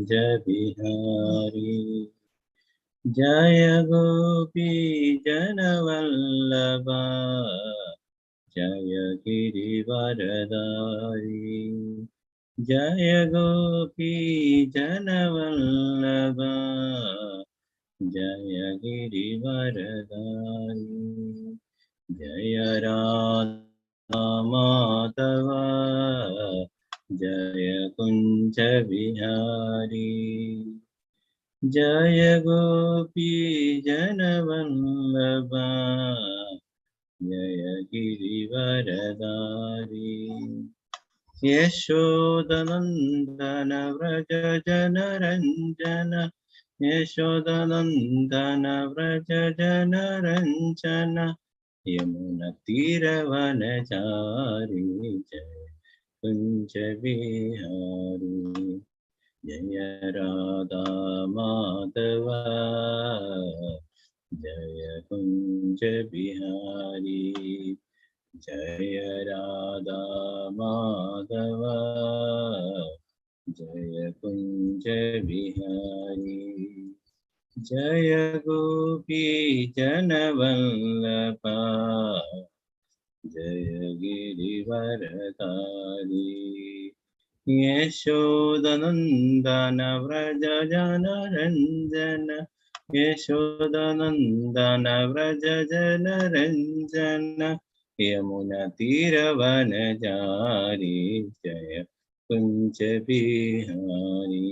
Kunja Bihari. Jaya Gopi Janavallabha Jaya Girivaradari. Jaya Gopi Janavallabha Jaya Girivaradari. Jaya Radha Madhava Jaya Kunja Bihari. Jaya Gopi Janavallabha Jaya Girivaradari. Yashodanandana Vraja Janaranjana Yashodanandana Vraja Janaranjana Yamuna Tiravanachari Jaya Kunja Bihari. Jaya Radha Madhava Jaya Kunja Bihari. Jaya Radha Madhava Jaya Kunja Bihari. Jaya Gopi Janavallabha Jaya Girivaradari. Yashodanandana Vraja Janaranjana Yashodanandana Vraja Janaranjana Yamuna Tiravanachari Jaya Kunja Bihari.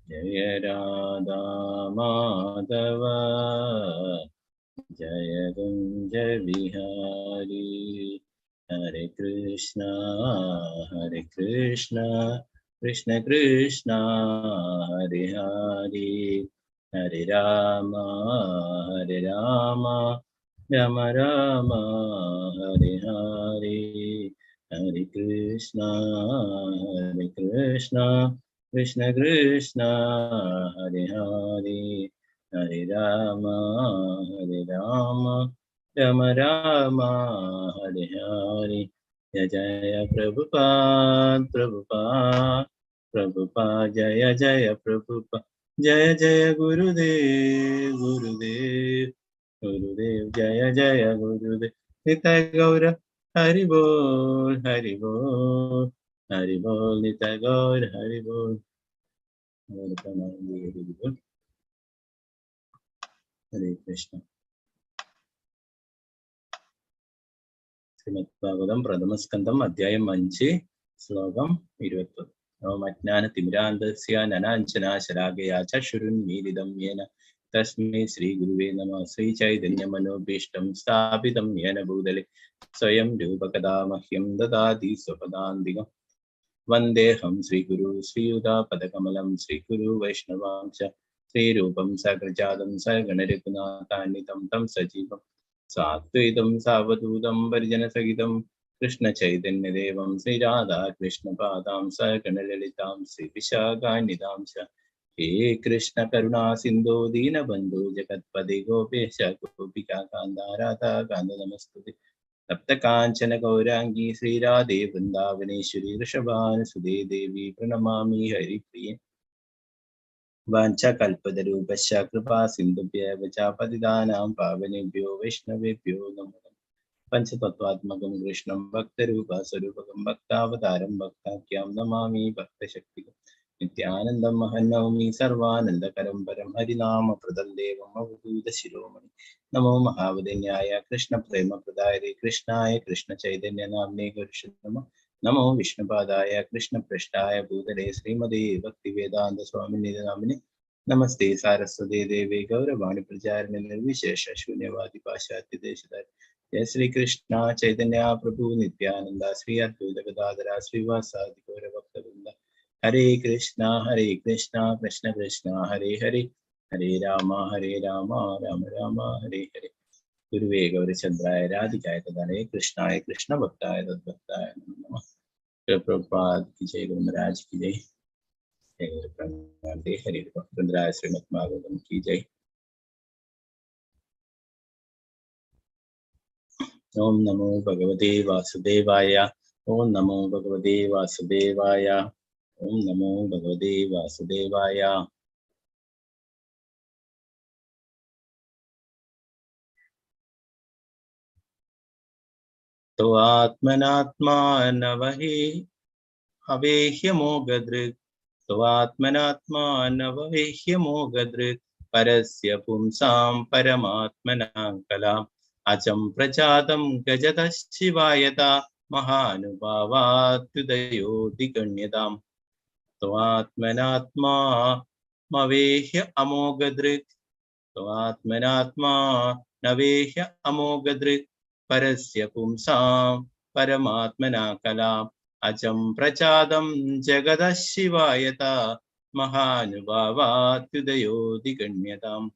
Jaya Radha Madhava Jaya Kunja Bihari. Hare Krishna, Krishna Krishna, Hare Hare, Hare Rama, Rama Rama, Hare Hare, Hare Krishna, Krishna Krishna, Hare Hare, Hare Rama, Rama Rama, Hare Hare. Jaya Prabhupada, Jaya Jaya Prabhupada, Jaya Gurudev, Jaya Jaya Gurudev. Nitai Gaura, Hari Bol, Nitai Gaura, Hari Bol. Hare Krishna. Shrimad Bhagavatam പ്രഥമസ്കന്ധം അധ്യായം 5 ശ്ലോകം 21. ഓമജ്ഞാനതിമിരാന്ധസ്യ നനാഞ്ജനാശലാകയാ ചക്ഷുരുന്മീലിതം യേന തസ്മൈ ശ്രീഗുരുവേ നമഃ. ശ്രീചൈതന്യമനോഭീഷ്ടം സ്ഥാപിതം യേന ഭൂതലേ സ്വയം രൂപകഥാ മഹ്യം ദദാതി സ്വപദാന്തികം. വന്ദേഹം ശ്രീഗുരു ശ്രീയുതാപദകമലം ശ്രീഗുരു വൈഷ്ണവാംശ ശ്രീരൂപം സകൃജാതം സഗണരഘുനാഥാന്വിതം തം സജീവം സാത്വൈതം സാവധൂതം പരിജനസഹിതം കൃഷ്ണചൈതന്യദേവം ശ്രീരാധാകൃഷ്ണപാദാം സഗണലളിതാം ശ്രീവിശാഖാന്വിതാംശ. ഹേ കൃഷ്ണ കരുണാ സിന്ധോ ദീനബന്ധോ ജഗത്പദേ ഗോപേശ ഗോപികാകാന്ത രാധാകാന്ത നമസ്തുതേ. തപ്തകാഞ്ചന ഗൗരാംഗീ ശ്രീരാധേ വൃന്ദാവനേശ്വരി വൃഷഭാനുസുതേ ദേവി പ്രണമാമി ഹരിപ്രിയേ. വാഞ്ചകൽപതരൂപശ്ച കൃപാ സിന്ധുഭ്യവ ച പതിതാനാം പാവനേഭ്യോ വൈഷ്ണവേഭ്യോ നമോ. പഞ്ചതത്വാത്മകം കൃഷ്ണം ഭക്തരൂപ സ്വരൂപകം ഭക്താവതാരം ഭക്താഖ്യാം നമാമി ഭക്തശക്തികം. നിത്യാനന്ദം മഹന്നൗമി സർവാനന്ദകരം പരം ഹരിനാമപ്രദം ദേവം അവധൂത ശിരോമണി. നമോ മഹാവദന്യായ കൃഷ്ണപ്രേമപ്രദായ കൃഷ്ണായ കൃഷ്ണചൈതന്യനാമ്നേ ഗുരുഷ് നമോ വിഷ്ണുപാദായ കൃഷ്ണപൃഷ്ഠായ ഭൂതലേ ശ്രീമതേ ഭക്തിവേദാന്ത സ്വാമിനി നാമിനെ. നമസ്തേ സാരസ്വതേ ദേവേ ഗൗരവാണി പ്രചാരിണി നിർവിശേഷ ശൂന്യവാദി പാശ്ചാത്യ ദേശധാരി. ജയ ശ്രീകൃഷ്ണ ചൈതന്യ പ്രഭു നിത്യാനന്ദ ശ്രീ അദ്വൈത ഗദാധര ശ്രീവാസാദി ഗൗരഭക്തവൃന്ദ. ഹരേ കൃഷ്ണ കൃഷ്ണ കൃഷ്ണ ഹരേ ഹരേ, ഹരേ രാമ രാമ രാമ ഹരേ ഹരേ. ഗുരുവേ ഗൗരചന്ദ്രായ രാധികായ തദാലയ കൃഷ്ണായ കൃഷ്ണ ഭക്തായ തദ്ഭക്തായ നമഃ. प्रभुपाद की जय, गुरु महाराज की जय, हरि भक्तवृंदाय श्रीमद् भागवतम की जय. ओम नमो भगवते वासुदेवाय, ओम नमो भगवते वासुदेवाय. Om Namo Bhagavate Vasudevaya. तो आत्मनात्मानवहि अवेह्यमोगदृक् तो आत्मनात्मानववेह्यमोगदृक् परस्य पुंसां परमात्मनां कलाम् अचं प्रजातं गजतः शिवायता महानुभावात्युदयोदिगण्यताम् तो आत्मनात्मानवेह्य अमोगदृक् तो आत्मनात्मानवेह्य अमोगदृक् परस्य पुंसां परमात्मना कलाम् अचं प्रचादं जगदः शिवायता महानुभावात्युदयोदिगण्यताम्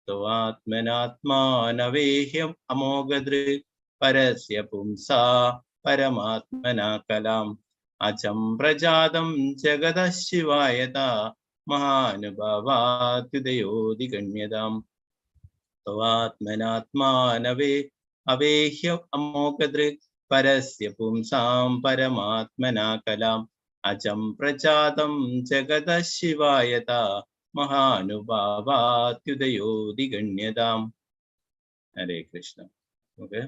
तो आत्मनात्मानवेह्यम् अमोघदृक् परस्य पुंसा परमात्मना कलाम् अचं प्रजातं जगदः शिवायता महानुभावात्युदयोदिगण्यताम् तो आत्मनात्मानवेह्य अमोघदृक् परस्य पुंसां परमात्मना कलाम् अचं प्रजातं जगतः शिवायता महानुभावात्युदयोदिगण्यताम्. हरे कृष्ण. ഓക്കെ,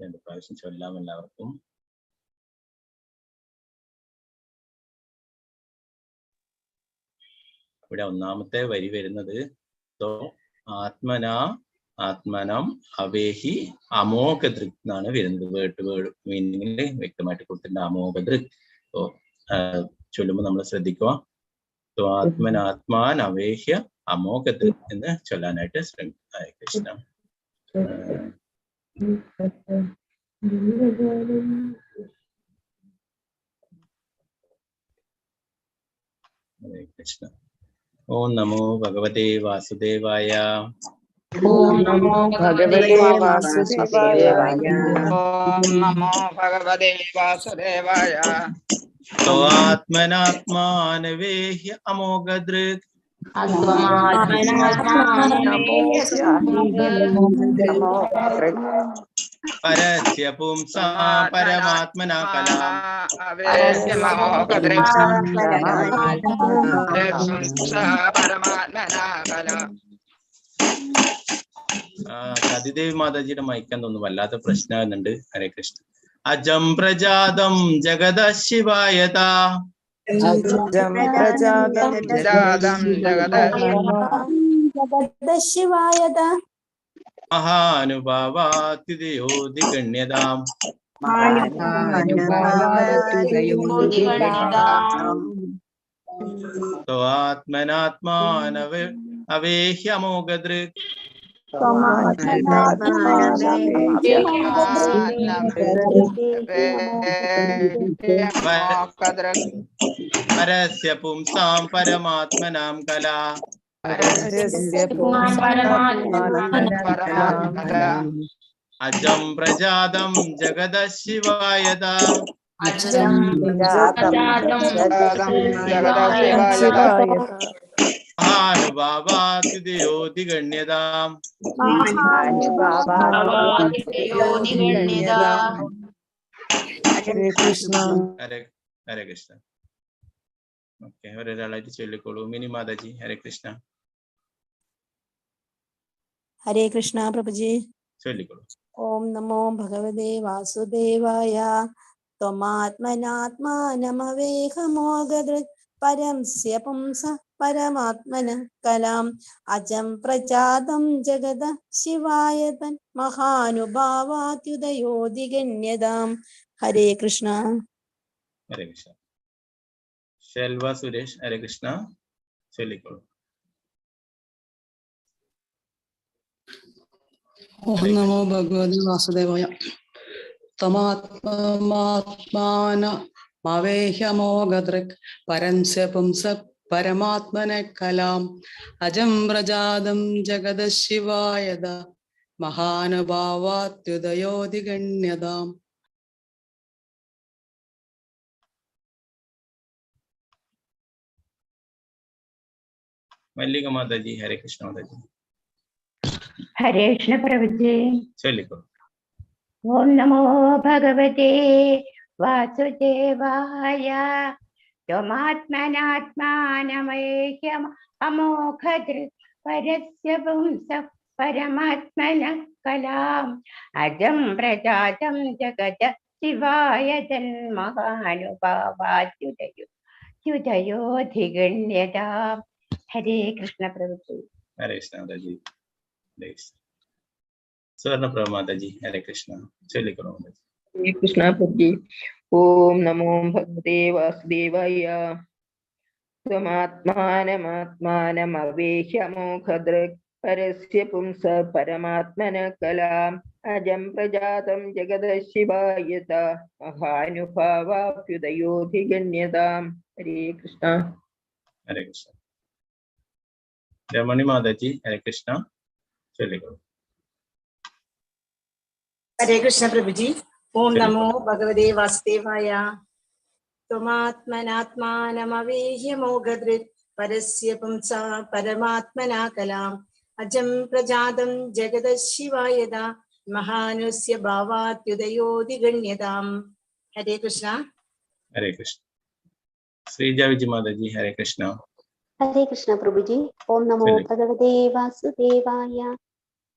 രണ്ട് പ്രാവശ്യം ചൊല്ലാം എല്ലാവർക്കും. ഇവിടെ ഒന്നാമത്തെ വരി വരുന്നത് തോ ആത്മനം അവേഹി അമോഘദൃക് എന്നാണ് വരുന്നത്. വേർഡ് ടു വേർഡ് മീനിങ്ങിൽ വ്യക്തമായിട്ട് കൊടുത്തിട്ടുണ്ട് അമോഘദൃക്. അപ്പോ ചൊല്ലുമ്പോൾ നമ്മൾ ശ്രദ്ധിക്കുക. തോ ആത്മനാത്മാൻ അവേഹ്യ അമോഘദൃക് എന്ന് ചൊല്ലാനായിട്ട് ശ്രമിക്കുക. ഹരേ കൃഷ്ണ. ഹരേ കൃഷ്ണ. ഓം നമോ ഭഗവതേ വാസുദേവായ. ഓം നമോ ഭഗവതേ വാസുദേവായ. ഓം നമോ ഭഗവതേ വാസുദേവായ. तो आत्मनात्मानवेह्य अमोघदृक् परस्य पुंसां परमात्मना कलाम् അതിദേവി മാതാജിയുടെ മൈക്കാൻ തോന്നുന്നു വല്ലാത്ത പ്രശ്നമാകുന്നുണ്ട്. ഹരേ കൃഷ്ണ. അജം പ്രജാതം ജഗതഃ ശിവായതാ മഹാനുഭാവാത്യുദയോദിഗണ്യതാം तो आत्मनात्मानव अवेह्यमोघदृक् परस्य पुंसां परमात्मनां कला अजं प्रजातं जगतः शिवायता महानुभावात्युदयोदिगण्यताम्. ഹരേ കൃഷ്ണ. ഹരേ കൃഷ്ണ. ഓക്കെ, ഒരാളായിട്ട് ചൊല്ലിക്കോളൂ. മിനി മാതാജി. ഹരേ കൃഷ്ണ. ഹരേ കൃഷ്ണ പ്രഭുജി. ചൊല്ലിക്കോളൂ. ഓം നമോ ഭഗവതേ വാസുദേവായ. ത്വമാത്മനാത്മാനമവേഹമോഘദൃക് പരംസ്യ പുംസ പരമാത്മന കലാം അജം പ്രജാതം ജഗത ശിവായതൻ മഹാനുഭാവാത്യുദയോദിഗണ്യതാം. ഹരേ കൃഷ്ണ. ഹരേ കൃഷ്ണ. ശെൽവ സുരേഷ്. ഹരേ കൃഷ്ണ. ചൊല്ലിക്കോളൂ. ഓം നമോ ഭഗവതി വാസുദേവായ. തമാത്മാത്മാനമവേഹ്യമോഘദൃക് പരംസ്യ പുംസ പരമാത്മന കലാം അജം പ്രജാതം ജഗതഃ ശിവായത മഹാനുഭാവാത്യുദയോദിഗണ്യതാം. മല്ലിക മാതാജി. ഹരേ കൃഷ്ണ മാതാജി. ഹരേ കൃഷ്ണ പ്രഭുജി. ചൊല്ലിക്കോളൂ. ഓം നമോ ഭഗവതേ വാസുദേവായ. त्वमात्मनात्मानमैक्यम अमोघदृक् परस्य पुंसः परमात्मनः कलाम् अजं प्रजातं जगत शिवाय तन्महानुभावाच्युतयोधिगण्यता. हरे कृष्ण प्रभु. हरे कृष्ण माताजी. स्वर्ण प्रभु माताजी. हरे कृष्ण. चलिए करो माताजी. हरे कृष्ण प्रभु जी. ओम नमो भगवते वासुदेवाय. त्वमात्मानमात्मानमवेह्यमोघदृक् परस्य पुंसः परमात्मनः कलाम् अजं प्रजातं जगदशिवायता महानुभावाभ्युदयोधिगण्यताम्. हरे कृष्ण. हरे कृष्ण. रमणी माताजी. हरे कृष्ण. चलिए करो. हरे कृष्ण प्रभु जी. ओम नमो भगवते वासुदेवाय. त्वमात्मनात्मानमवेह्यमोघदृक् परस्य पुंसा परमात्मना कलाम् अजं प्रजातं जगदशिवायदा महानुस्य भावात्युदयोदिगण्यताम्. हरे कृष्ण. हरे कृष्ण. श्रीजा विजय माताजी. हरे कृष्ण. हरे कृष्ण प्रभु जी. ओम नमो भगवते वासुदेवाय.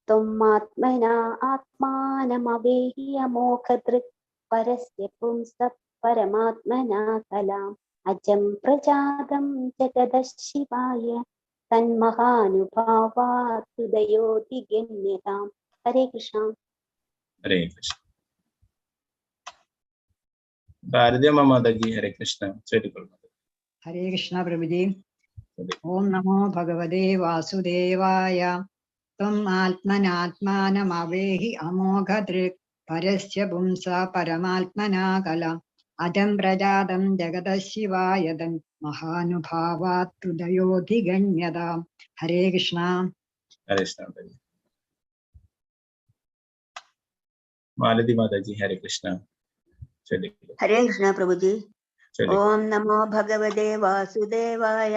त्वमात्मना आत्मानमवेह्यमोघदृक् परस्य पुंसः परमात्मना कलाम् अजं प्रजातं जगदशिवाय तन्महानुभावात्युदयोदिगण्यताम्. हरे कृष्ण. हरे कृष्ण. भारती माताजी. हरे कृष्ण. चलिए करो. हरे कृष्ण प्रभु जी. ओम नमो भगवते वासुदेवाय. त्वम् आत्मनात्मानमवेहि अमोघदृक् परस्य पुंसा परमात्मना कलाम् अजं प्रजातं जगतः शिवाय महानुभावात्युदयोधिगण्यताम्. हरे कृष्ण. हरे कृष्ण. मालती माताजी. हरे कृष्ण. चलिए. हरे कृष्ण प्रभु जी. ओम नमो भगवते वासुदेवाय.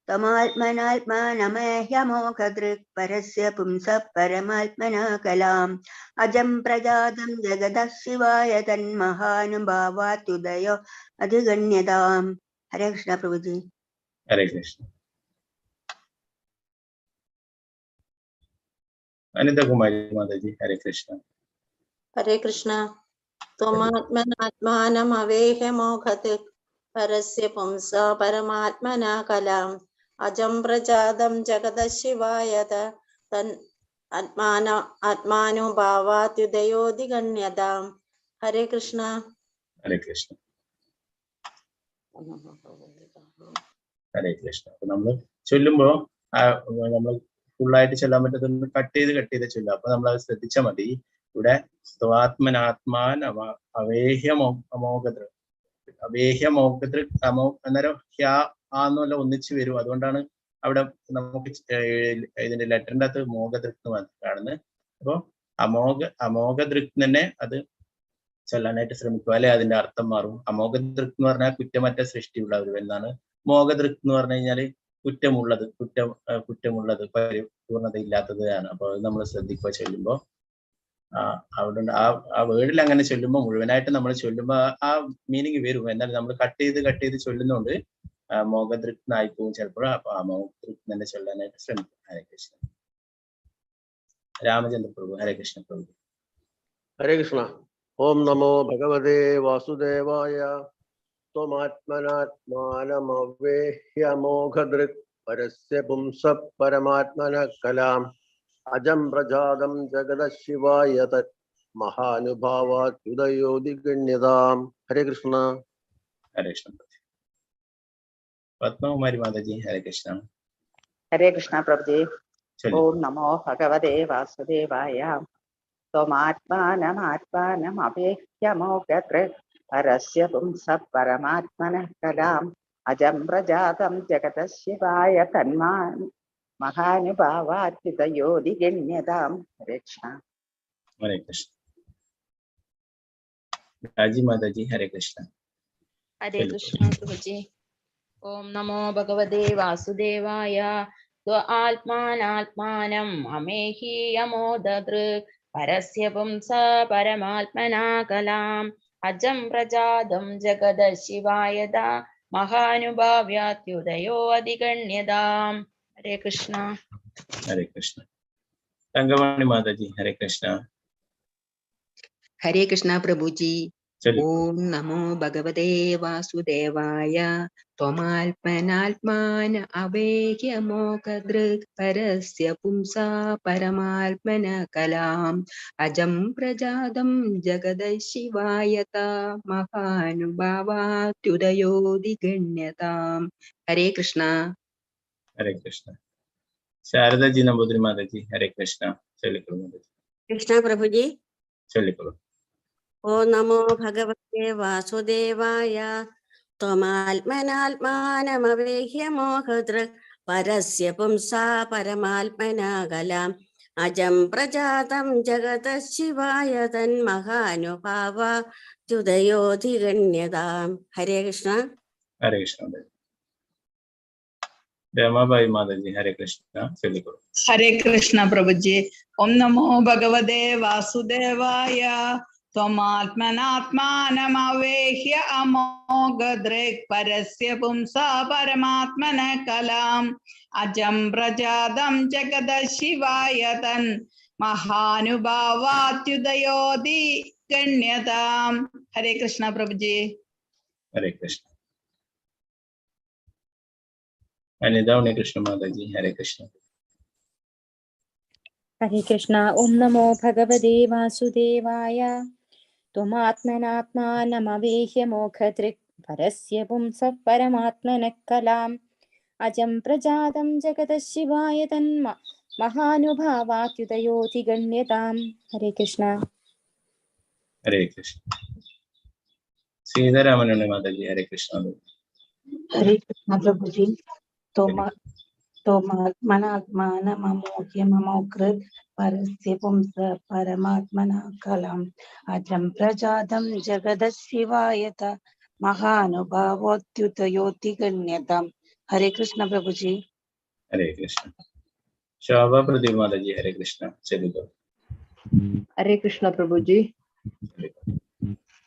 त्वमात्मनात्मानमवेह्यमोघदृक् परस्य पुंसः परमात्मना कलाम् अजं प्रजातं जगतः शिवाय तन्महानुभावात्युदयो अधिगण्यताम्. हरे कृष्ण प्रभु जी. हरे कृष्ण. अनिता कुमारी माताजी. हरे कृष्ण. हरे कृष्ण. त्वमात्मनात्मानमवेह्यमोघदृक् परस्य पुंसा परमात्मना कलाम् अजं प्रजातं जगतः शिवाय आत्मानुभावात्युदयोदिगण्यताम्. हरे कृष्ण. हरे कृष्ण. ഹരേ കൃഷ്ണ. അപ്പൊ നമ്മള് ചൊല്ലുമ്പോ നമ്മൾ ഫുള്ളായിട്ട് ചൊല്ലാൻ പറ്റത്തൊന്ന് കട്ട് ചെയ്ത് ചൊല്ലുക. അപ്പൊ നമ്മൾ അത് ശ്രദ്ധിച്ചാൽ മതി. ഇവിടെ സ്വാത്മനാത്മാൻ അവേഹ്യമോഘദൃക് അന്നേരം ഹ്യാ ആന്നല്ല ഒന്നിച്ചു വരും. അതുകൊണ്ടാണ് അവിടെ നമുക്ക് ഇതിന്റെ ലെറ്ററിന്റെ അകത്ത് മോഘദൃക് കാണുന്നത്. അപ്പൊ അമോഘദൃക് തന്നെ അത് ചൊല്ലാനായിട്ട് ശ്രമിക്കുക, അല്ലെ അതിന്റെ അർത്ഥം മാറും. അമോഘദൃക് എന്ന് പറഞ്ഞാൽ കുറ്റമറ്റ സൃഷ്ടിയുള്ളവർ എന്നാണ്. മോഘദൃക് എന്ന് പറഞ്ഞു കഴിഞ്ഞാല് കുറ്റമുള്ളത് പരിപൂർണത ഇല്ലാത്തതാണ്. അപ്പൊ അത് നമ്മൾ ശ്രദ്ധിക്കുക ചൊല്ലുമ്പോ. അവിടെ ആ വേർഡിൽ അങ്ങനെ ചൊല്ലുമ്പോൾ മുഴുവനായിട്ട് നമ്മൾ ചൊല്ലുമ്പോ ആ മീനിങ് വരും. എന്നാൽ നമ്മൾ കട്ട് ചെയ്ത് ചൊല്ലുന്നോണ്ട് മോഘദൃക് ആയി പോകും ചിലപ്പോൾ. അപ്പൊ ആ മോഘദൃക് തന്നെ ചൊല്ലാനായിട്ട് ശ്രമിക്കും. ഹരേ കൃഷ്ണ. രാമചന്ദ്ര പ്രഭു. ഹരേ കൃഷ്ണ പ്രഭു. ഹരേ കൃഷ്ണ. ഓം നമോ ഭഗവതേ വാസുദേവായ. त्वमात्मनात्मानमवेह्यमोघदृक् परस्य पुंसः परमात्मनः कलाम् अजं प्रजातं जगतः शिवाय तत् महानुभावात्युदयोदिगण्यताम्. हरे कृष्ण. हरे कृष्ण. पद्माकुमारी माताजी. हरे कृष्ण. हरे कृष्ण प्रभु जी. ओम नमो भगवते वासुदेवाय. त्वमात्मानमात्मानमवेह्यमोघदृक् परस्य पुंसः परमात्मनः कलाम् अजं प्रजातं जगतः शिवाय तन्महानुभावात्युदयोदिगण्यताम्. हरे कृष्ण. हरे कृष्ण. राजी माताजी. हरे कृष्ण. हरे कृष्ण प्रभु जी. ओम नमो भगवते वासुदेवाय. त्वमात्मनात्मानम् अवेह्यमोघदृक् परस्य पुंसा परमात्मना कलाम् अजं प्रजातं जगतः शिवाय മഹാനുഭാവ്യാത്യുദയോ അധിഗണ്യതാം. ഹരേ കൃഷ്ണ. ഹരേ കൃഷ്ണ. തങ്കമണി മാതാജി ഹരേ കൃഷ്ണ. ഹരേ കൃഷ്ണ പ്രഭുജി. ഓം നമോ ഭഗവതേ വാസുദേവായ. ത്വമാത്മനാത്മാന അവേഹ്യ മോഹദൃക് പരസ്യ പുംസാ പരമാത്മന കലാം അജം പ്രജാതം ജഗദശിവായ മഹാനുഭാവാത്യുദയോദിഗണ്യതാം. ഹരേ കൃഷ്ണ. ഹരേ കൃഷ്ണ. ശാരദജി നമ്പൂതിരി മാതാജി ഹരേ കൃഷ്ണ. ചൊല്ലിക്കൊള്ളു മാതാജി. കൃഷ്ണ പ്രഭുജി. ചൊല്ലിക്കൊള്ളു. ഓം നമോ ഭഗവതേ വാസുദേവായ. ത്വമാത്മനാത്മാനമവേഹ്യ മോഹദൃക് പരസ്യ പുംസാ പരമാത്മനാ കലാം അജം പ്രജാതം ജഗതഃ ശിവായ തന്മഹാനുഭാവാത്യുദയോധിഗണ്യതാം. ഹരേ കൃഷ്ണ. ഹരേ കൃഷ്ണ. രമാബായി മാതാജി ഹരേ കൃഷ്ണ. ചൊല്ലിക്കൊള്ളു. ഹരേ കൃഷ്ണ പ്രഭുജി. ഓം നമോ ഭഗവതേ വാസുദേവായ. ത്വമാത്മനാത്മാനമവേഹ്യ അമോഘദൃക് പരസ്യ പുംസാ പരമാത്മന കലാം അജം പ്രജാതം ജഗതഃ ശിവായ തൻ മഹാനുഭാവാത്യുദയോതി ഗണ്യതാം. ഹരേ കൃഷ്ണ പ്രഭുജി. ഹരേ കൃഷ്ണ. അനിത ഉണ്ണികൃഷ്ണ മാതാജി ഹരേ കൃഷ്ണ. ഹരേ കൃഷ്ണ. ഓം നമോ ഭഗവതേ വാസുദേവായ. ത്വമാത്മനാത്മാനമവേഹ്യ മോഘദൃക് പരസ്യ പുംസഃ പരമാത്മനഃ കലാം അജം പ്രജാതം ജഗതഃ ശിവായ തന്മ മഹാനുഭാവാത്യുദയോധിഗണ്യതാം. ഹരേ കൃഷ്ണ. ഹരേ കൃഷ്ണ. സീതാരാമനുണ്ണി മാതാജി ഹരേ കൃഷ്ണ. ഹരേ കൃഷ്ണ പ്രഭുജി. ത്വമാത്മനാത്മാനമമോഹ്യ മമോകൃത് പരസ്യ പുംസ പരമാത്മന കലാം അജം പ്രജാതം ജഗതഃ ശിവായ മഹാനുഭാവോത്യുതയോതിഗണ്യതാം. ഹരേ കൃഷ്ണ പ്രഭുജി. ഹരേ കൃഷ്ണ. ശോഭ പ്രദീപ് മാതാജി ഹരേ കൃഷ്ണ. ചൊല്ലിക്കൊള്ളു. ഹരേ കൃഷ്ണ പ്രഭുജി.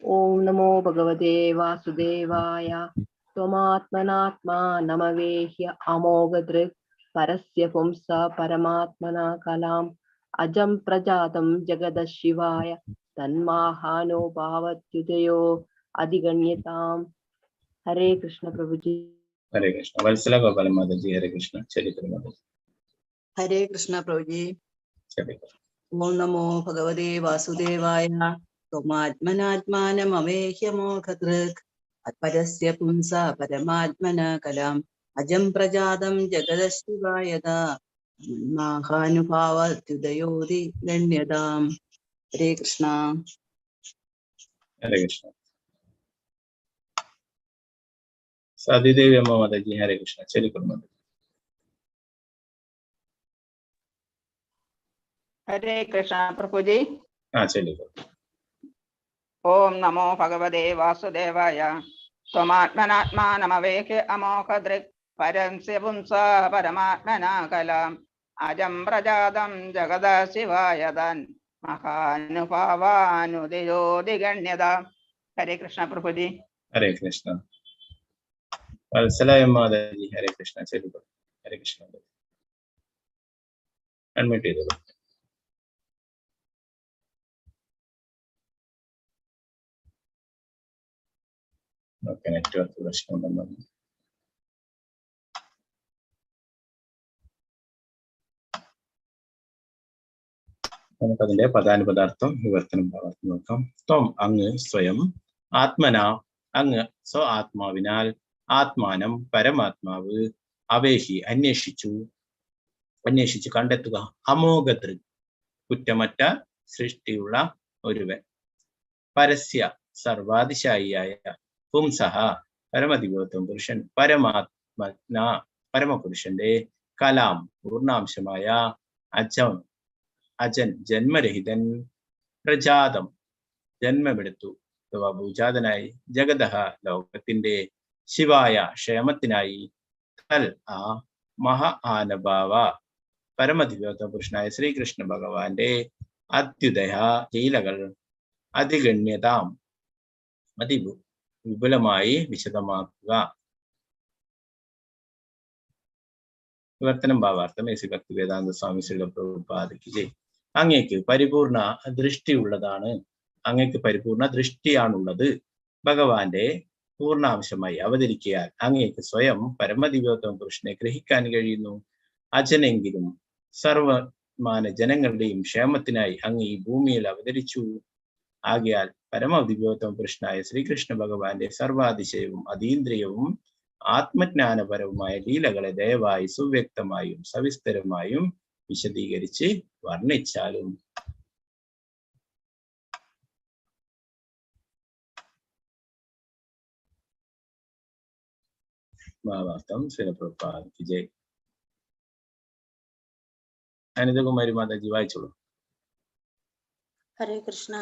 ഓം നമോ ഭഗവതേ വാസുദേവായ. ത്വമാത്മനാത്മാനമവേഹ്യ അമോഘദൃക് പരസ്യ പുംസാ പരമാത്മനാ കലാം അജം പ്രജാതം ജഗതഃ ശിവായ തന്മഹാനുഭാവാത്യുദയോ അധിഗണ്യതാം. ഹരേ കൃഷ്ണ പ്രഭുജി. ഹരേ കൃഷ്ണ. വത്സല ഗോപാല മാതാജി ഹരേ കൃഷ്ണ. ചൊല്ലിക്കൊള്ളു മാതാജി. ഹരേ കൃഷ്ണ പ്രഭുജി. ചൊല്ലിക്കൊള്ളു. ഓം നമോ ഭഗവതേ വാസുദേവായ. ത്വമാത്മനാത്മാനമവേഹ്യ മോഘദൃക് പരസ്യ പുംസാ പരമാത്മന കലാം അജം പ്രജാതം ജഗതഃ ശിവായ മഹാനുഭാവാത്യുദയോതി ഗണ്യതാം. ഹരേ കൃഷ്ണ. ഹരേ കൃഷ്ണ. സതിദേവി അമ്മ മാതാജി ഹരേ കൃഷ്ണ. ചൊല്ലിക്കൊള്ളു മാതാജി. ഹരേ കൃഷ്ണ പ്രഭുജി. ചൊല്ലിക്കൊള്ളു. ഓം നമോ ഭഗവതേ വാസുദേവായ. ത്വമാത്മനാത്മാനമവേഹ്യ അമോഘദൃക് പരസ്യ പുംസാ പരമാത്മനാ കലാം അജം പ്രജാതം ജഗതഃ ശിവായ തൻ മഹാനുഭാവാനുദയോദിഗണ്യതാം. ഹരേ കൃഷ്ണ പ്രഭുജി. ഹരേ കൃഷ്ണ. വത്സല എം മാതാജി ഹരേ കൃഷ്ണ. ചൊല്ലിക്കൊള്ളു. ഹരേ കൃഷ്ണ. അൺമ്യൂട്ട് ചെയ്തോളൂ. ഓക്കെ, നെറ്റ്വർക്ക് പ്രശ്നമുണ്ടെന്ന് പറഞ്ഞു. നമുക്കതിന്റെ പദാനുപദാർത്ഥം വിവർത്തനം ഭാഗത്ത് നോക്കാം. ത്വം അങ്ങ്, സ്വയം, ആത്മന അങ്ങ്, സ്വ ആത്മാവിനാൽ, ആത്മാനം പരമാത്മാവ്, അവേഹി അന്വേഷിച്ചു കണ്ടെത്തുക, അമോഘതൃ കുറ്റമറ്റ സൃഷ്ടിയുള്ള ഒരുവൻ, പരസ്യ സർവാതിശായിയായ, പുംസഹ പരമദിവ്യോത്തമ പുരുഷൻ, പരമപുരുഷന്റെ, കലാം പൂർണാംശമായ, അജൻ ജന്മരഹിതൻ, പ്രജാതം ജന്മമെടുത്തു അഥവാ ഭൂജാതനായി, ജഗതഃ ലോകത്തിന്റെ, ശിവായ ക്ഷേമത്തിനായി, തൽ ആ മഹാനുഭാവ പരമദിവ്യോത്തമ പുരുഷനായ ശ്രീകൃഷ്ണ ഭഗവാന്റെ അത്യുദയ ലീലകൾ അതിഗണ്യതാം വിപുലമായി വിശദമാക്കുക. വിവർത്തനം ഭാവാർത്ഥം എസി ഭക്തിവേദാന്ത സ്വാമി ശ്രീല പ്രഭുപാദയ്ക്ക് ജയ്. അങ്ങേക്ക് പരിപൂർണ ദൃഷ്ടിയുള്ളതാണ്, അങ്ങേക്ക് പരിപൂർണ ദൃഷ്ടിയാണുള്ളത്. ഭഗവാന്റെ പൂർണ്ണാംശമായി അവതരിക്കയാൽ അങ്ങേക്ക് സ്വയം പരമദിവ്യോത്തമ പുരുഷനെ ഗ്രഹിക്കാൻ കഴിയുന്നു. അജനെങ്കിലും സർവമാന ജനങ്ങളുടെയും ക്ഷേമത്തിനായി അങ്ങ് ഈ ഭൂമിയിൽ അവതരിച്ചു. ആകയാൽ പരമദിവ്യോത്തമ പുരുഷനായ ശ്രീകൃഷ്ണ ഭഗവാന്റെ സർവാതിശയവും അതീന്ദ്രിയവും ആത്മജ്ഞാനപരവുമായ ലീലകളെ ദയവായി സുവ്യക്തമായും സവിസ്തരമായും വിശദീകരിച്ച് വർണ്ണിച്ചാലും. ഭാവാർത്ഥം ശ്രീല പ്രഭുപാദയ്ക്ക് ജയ്. അനിതകുമാരി മാതാജി വായിച്ചോളൂ. ഹരേ കൃഷ്ണ.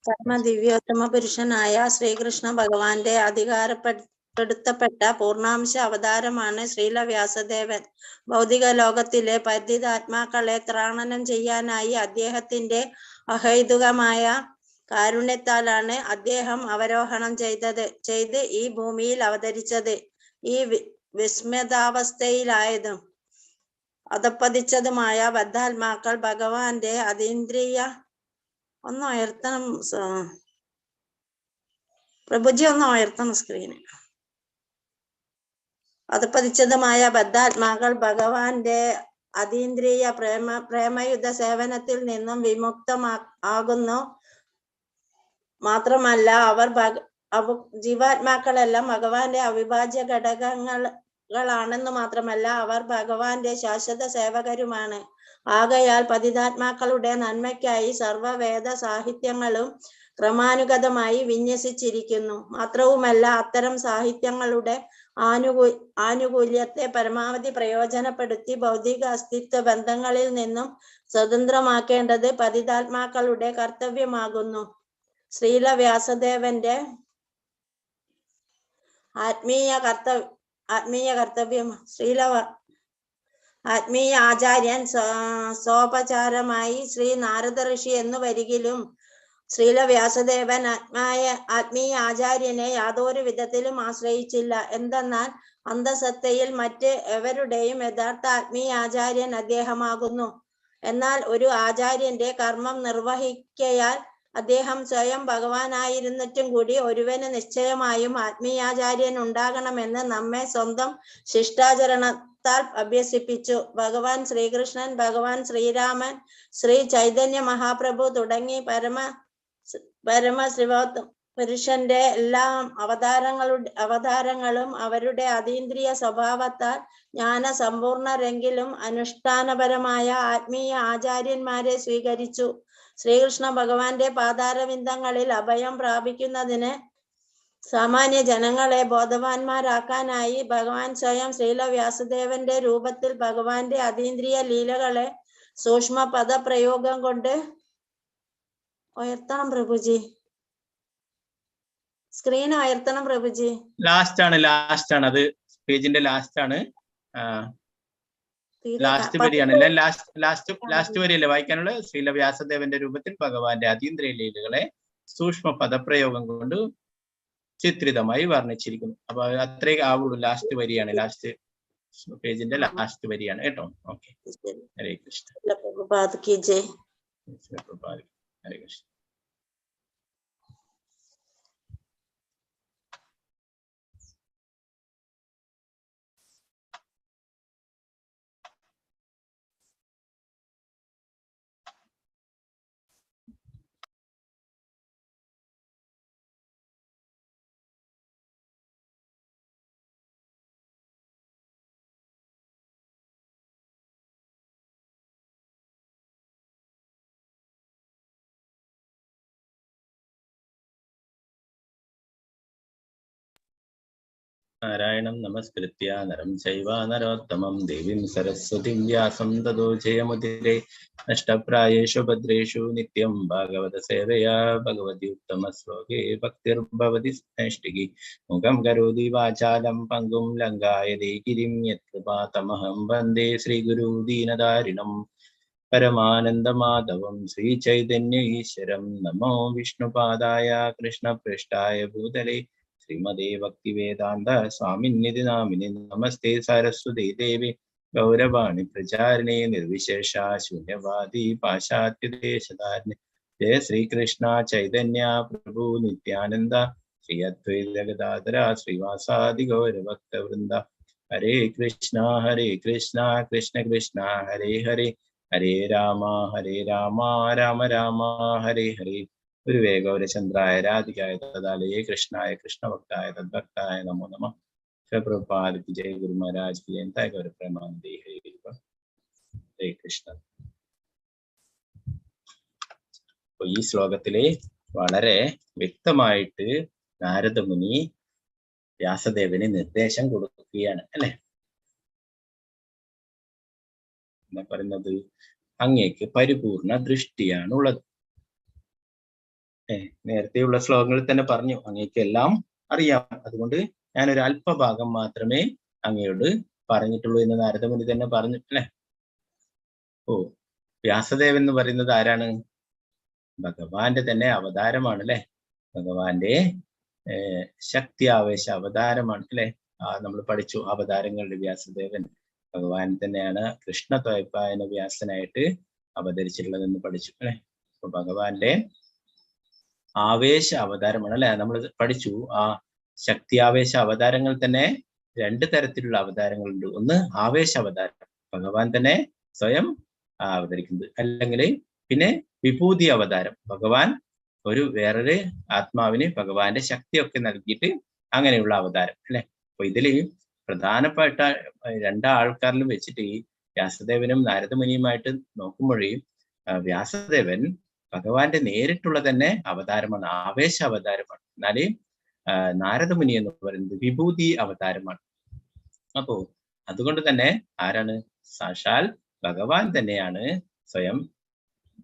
പരമ ദിവ്യോത്തമ പുരുഷനായ ശ്രീകൃഷ്ണ ഭഗവാന്റെ അധികാരപ്പെടുത്തപ്പെട്ട പൂർണ്ണാംശ അവതാരമാണ് ശ്രീല വ്യാസദേവൻ. ഭൗതിക ലോകത്തിലെ പരിധിതാത്മാക്കളെ ത്രാണനം ചെയ്യാനായി അദ്ദേഹത്തിന്റെ അഹൈതുകമായ കാരുണ്യത്താലാണ് അദ്ദേഹം അവരോഹണം ചെയ്ത് ഈ ഭൂമിയിൽ അവതരിച്ചത്. ഈ വിസ്മൃതാവസ്ഥയിലായതും അധപ്പതിച്ചതുമായ ബദ്ധാത്മാക്കൾ ഭഗവാന്റെ അതീന്ദ്രിയ ഒന്ന് ഉയർത്തണം പ്രഭുജി, ഒന്ന് ഉയർത്തണം സ്ക്രീന്. അധപ്പതിച്ചതുമായ ബദ്ധാത്മാക്കൾ ഭഗവാന്റെ അതീന്ദ്രിയ പ്രേമയുദ്ധ സേവനത്തിൽ നിന്നും വിമുക്തമാകുന്നു. മാത്രമല്ല ജീവാത്മാക്കളെല്ലാം ഭഗവാന്റെ അവിഭാജ്യ ഘടകങ്ങളാണെന്ന് മാത്രമല്ല അവർ ഭഗവാന്റെ ശാശ്വത സേവകരുമാണ്. ആകയാൽ പതിതാത്മാക്കളുടെ നന്മയ്ക്കായി സർവവേദ സാഹിത്യങ്ങളും ക്രമാനുഗതമായി വിന്യസിച്ചിരിക്കുന്നു. മാത്രവുമല്ല അത്തരം സാഹിത്യങ്ങളുടെ ആനുകൂല്യത്തെ പരമാവധി പ്രയോജനപ്പെടുത്തി ഭൗതിക അസ്തിത്വ ബന്ധങ്ങളിൽ നിന്നും സ്വതന്ത്രമാക്കേണ്ടത് പതിതാത്മാക്കളുടെ കർത്തവ്യമാകുന്നു. ശ്രീല വ്യാസദേവന്റെ ആത്മീയ കർത്തവ്യം ആത്മീയ ആചാര്യൻ സോപചാരമായി ശ്രീ നാരദ ഋഷി എന്നു വരികിലും ശ്രീല വ്യാസദേവൻ ആത്മീയ ആചാര്യനെ യാതൊരു വിധത്തിലും ആശ്രയിച്ചില്ല. എന്തെന്നാൽ അന്തസത്തയിൽ മറ്റ് എവരുടെയും യഥാർത്ഥ ആത്മീയ ആചാര്യൻ അദ്ദേഹമാകുന്നു. എന്നാൽ ഒരു ആചാര്യന്റെ കർമ്മം നിർവഹിക്കയാൽ അദ്ദേഹം സ്വയം ഭഗവാനായിരുന്നിട്ടും കൂടി ഒരുവന് നിശ്ചയമായും ആത്മീയാചാര്യൻ ഉണ്ടാകണമെന്ന് നമ്മെ സ്വന്തം ശിഷ്ടാചരണത്താൽ അഭ്യസിപ്പിച്ചു. ഭഗവാൻ ശ്രീകൃഷ്ണൻ, ഭഗവാൻ ശ്രീരാമൻ, ശ്രീ ചൈതന്യ മഹാപ്രഭു തുടങ്ങി പരമശിവോത്തമ പുരുഷന്റെ എല്ലാ അവതാരങ്ങളും അവരുടെ അതീന്ദ്രിയ സ്വഭാവത്താൽ ജ്ഞാന സമ്പൂർണരെങ്കിലും അനുഷ്ഠാനപരമായ ആത്മീയ ആചാര്യന്മാരെ സ്വീകരിച്ചു. ശ്രീകൃഷ്ണ ഭഗവാന്റെ പാതാരവിന്ദങ്ങളിൽ അഭയം പ്രാപിക്കുന്നതിന് സാമാന്യ ജനങ്ങളെ ബോധവാന്മാരാക്കാനായി ഭഗവാൻ സ്വയം ശ്രീല വ്യാസദേവന്റെ രൂപത്തിൽ ഭഗവാന്റെ അതീന്ദ്രിയ ലീലകളെ സൂക്ഷ്മ പദപ്രയോഗം കൊണ്ട് ഉയർത്തണം പ്രഭുജി. സ്ക്രീൻ ഉയർത്തണം പ്രഭുജി. ലാസ്റ്റ് ആണ് അത് പേജിന്റെ ലാസ്റ്റ് ആണ്. ലാസ്റ്റ് വരിയാണല്ലേ? ലാസ്റ്റ് വരിയല്ലേ വായിക്കാനുള്ള? ശ്രീല വ്യാസദേവന്റെ രൂപത്തിൽ ഭഗവാന്റെ അതീന്ദ്രിയ ലീലകളെ സൂക്ഷ്മ പദപ്രയോഗം കൊണ്ട് ചിത്രിതമായി വർണ്ണിച്ചിരിക്കുന്നു. അപ്പൊ അത്രേ ആവുള്ളൂ. ലാസ്റ്റ് വരിയാണ്, ലാസ്റ്റ് പേജിന്റെ ലാസ്റ്റ് വരിയാണ് കേട്ടോ. ഓക്കെ, ഹരേ കൃഷ്ണ. ഹരേ കൃഷ്ണ. നാരായണം നമസ്കൃത്യ നരം ചൈവ നരോത്തമം ദേവീം സരസ്വതിം വ്യാസം തതോ ജയമുദിരേ. നഷ്ടപ്രായേഷു ഭദ്രേഷു നിത്യം ഭാഗവത സേവയാ ഭഗവതി ഉത്തമ ശ്ലോകേ ഭക്തിർഭവതി നൈഷ്ഠികി. മുഖം കരോതി വാചാലം പങ്കും ലങ്കായതേ ഗിരിം യത്കൃപാതമഹം വന്ദേ ശ്രീഗുരു ദീനദാരിണം പരമാനന്ദമാധവം ശ്രീചൈതന്യ ഈശ്വരം. നമോ വിഷ്ണുപാദായ കൃഷ്ണപൃഷ്ഠായ ഭൂതലേ ശ്രീമദേ ഭക്തിവേദാന്ത സ്വാമിന്നിധി നാമിനി. നമസ്തേ സരസ്വതീ ദേവി ഗൗരവാണി പ്രചാരിണേ നിർവിശേഷ ശൂന്യവാദി പാശ്ചാത്യദേശധാരിണി. ജയ ശ്രീകൃഷ്ണ ചൈതന്യ പ്രഭു നിത്യാനന്ദ ശ്രീ അദ്വൈത ഗദാധര ശ്രീവാസാദി ഗൗരഭക്തവൃന്ദ. ഹരേ കൃഷ്ണ കൃഷ്ണ കൃഷ്ണ ഹരേ ഹരേ, ഹരേ രാമ രാമ രാമ ഹരേ ഹരേ. ഗുരുവേ ഗൗരചന്ദ്രായ രാധികായ തദാലയേ കൃഷ്ണായ കൃഷ്ണഭക്തായ തദ്ഭക്തായ നമോ നമഃ. പ്രഭുപാദ കി ജയ, ഗുരു മഹാരാജ് കി ജയ. ഗൗര പ്രേമാനന്ദേ ഹരേ കൃഷ്ണ. ഈ ശ്ലോകത്തില് വളരെ വ്യക്തമായിട്ട് നാരദമുനി വ്യാസദേവന് നിർദ്ദേശം കൊടുക്കുകയാണ് അല്ലെ. എന്താ പറയുന്നത്? അങ്ങേക്ക് പരിപൂർണ ദൃഷ്ടിയാണുള്ളത്. നേരത്തെയുള്ള ശ്ലോകങ്ങളിൽ തന്നെ പറഞ്ഞു അങ്ങേക്ക് എല്ലാം അറിയാം, അതുകൊണ്ട് ഞാനൊരു അല്പഭാഗം മാത്രമേ അങ്ങയോട് പറഞ്ഞിട്ടുള്ളൂ എന്ന് നാരദമുനി തന്നെ പറഞ്ഞു അല്ലെ. വ്യാസദേവൻ എന്ന് പറയുന്നത് ആരാണ്? ഭഗവാന്റെ തന്നെ അവതാരമാണ് അല്ലെ. ഭഗവാന്റെ ശക്തി ആവേശ അവതാരമാണ് അല്ലെ. നമ്മൾ പഠിച്ചു അവതാരങ്ങളുടെ വ്യാസദേവൻ ഭഗവാൻ തന്നെയാണ് കൃഷ്ണദ്വൈപായന വ്യാസനായിട്ട് അവതരിച്ചിട്ടുള്ളതെന്ന് പഠിച്ചു അല്ലെ. അപ്പൊ ഭഗവാന്റെ ആവേശ അവതാരമാണ് അല്ലെ. നമ്മൾ പഠിച്ചു ആ ശക്തി ആവേശ അവതാരങ്ങൾ തന്നെ രണ്ട് തരത്തിലുള്ള അവതാരങ്ങളുണ്ട്. ഒന്ന് ആവേശ അവതാരം, ഭഗവാൻ തന്നെ സ്വയം അവതരിക്കുന്നത്. അല്ലെങ്കിൽ പിന്നെ വിഭൂതി അവതാരം, ഭഗവാൻ ഒരു വേറൊരു ആത്മാവിന് ഭഗവാന്റെ ശക്തിയൊക്കെ നൽകിയിട്ട് അങ്ങനെയുള്ള അവതാരം അല്ലെ. അപ്പൊ ഇതില് പ്രധാനപ്പെട്ട രണ്ടാൾക്കാരിലും വെച്ചിട്ട് ഈ വ്യാസദേവനും നാരദമുനിയുമായിട്ട് നോക്കുമ്പോഴേ വ്യാസദേവൻ ഭഗവാന്റെ നേരിട്ടുള്ള തന്നെ അവതാരമാണ്, ആവേശ അവതാരമാണ്. എന്നാല് നാരദമുനി എന്ന് പറയുന്നത് വിഭൂതി അവതാരമാണ്. അപ്പോ അതുകൊണ്ട് തന്നെ ആരാണ്? സാക്ഷാൽ ഭഗവാൻ തന്നെയാണ് സ്വയം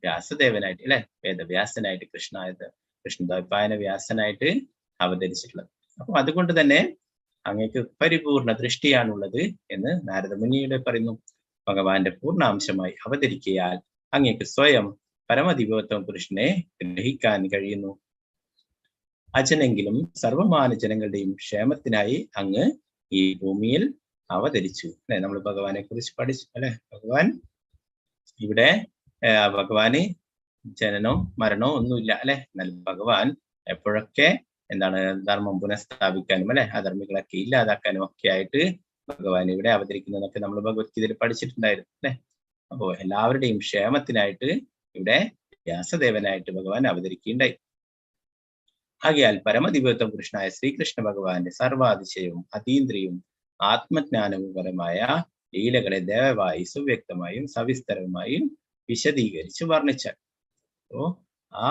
വ്യാസദേവനായിട്ട് അല്ലെ, വേദവ്യാസനായിട്ട് കൃഷ്ണദ്വൈപായന വ്യാസനായിട്ട് അവതരിച്ചിട്ടുള്ളത്. അപ്പൊ അതുകൊണ്ട് തന്നെ അങ്ങേക്ക് പരിപൂർണ ദൃഷ്ടിയാണുള്ളത് എന്ന് നാരദമുനിയുടെ പറയുന്നു. ഭഗവാന്റെ പൂർണ്ണാംശമായി അവതരിക്കയാൽ അങ്ങേക്ക് സ്വയം പരമദിവ്യോത്തമ പുരുഷനെ ഗ്രഹിക്കാൻ കഴിയുന്നു. അജനെങ്കിലും സർവമാന ജനങ്ങളുടെയും ക്ഷേമത്തിനായി അങ്ങ് ഈ ഭൂമിയിൽ അവതരിച്ചു അല്ലെ. നമ്മൾ ഭഗവാനെ കുറിച്ച് പഠിച്ചു അല്ലെ. ഇവിടെ ഭഗവാന് ജനനവും മരണവും ഒന്നുമില്ല അല്ലെ. എന്നാൽ ഭഗവാൻ എപ്പോഴൊക്കെ എന്താണ് ധർമ്മം പുനഃസ്ഥാപിക്കാനും അല്ലെ അധർമ്മികളൊക്കെ ഇല്ലാതാക്കാനും ഒക്കെ ആയിട്ട് ഭഗവാൻ ഇവിടെ അവതരിക്കുന്നതൊക്കെ നമ്മൾ ഭഗവത്ഗീതയിൽ പഠിച്ചിട്ടുണ്ടായിരുന്നു അല്ലെ. അപ്പോ എല്ലാവരുടെയും ക്ഷേമത്തിനായിട്ട് ഇവിടെ വ്യാസദേവനായിട്ട് ഭഗവാൻ അവതരിക്കുകയുണ്ടായി. ആകയാൽ പരമദിവ്യോത്തമ പുരുഷനായ ശ്രീകൃഷ്ണ ഭഗവാന്റെ സർവാതിശയവും അതീന്ദ്രിയവും ആത്മജ്ഞാനപരമായ ലീലകളെ ദയവായി സുവ്യക്തമായും സവിസ്തരമായും വിശദീകരിച്ച് വർണ്ണിച്ചാൽ. അപ്പോ ആ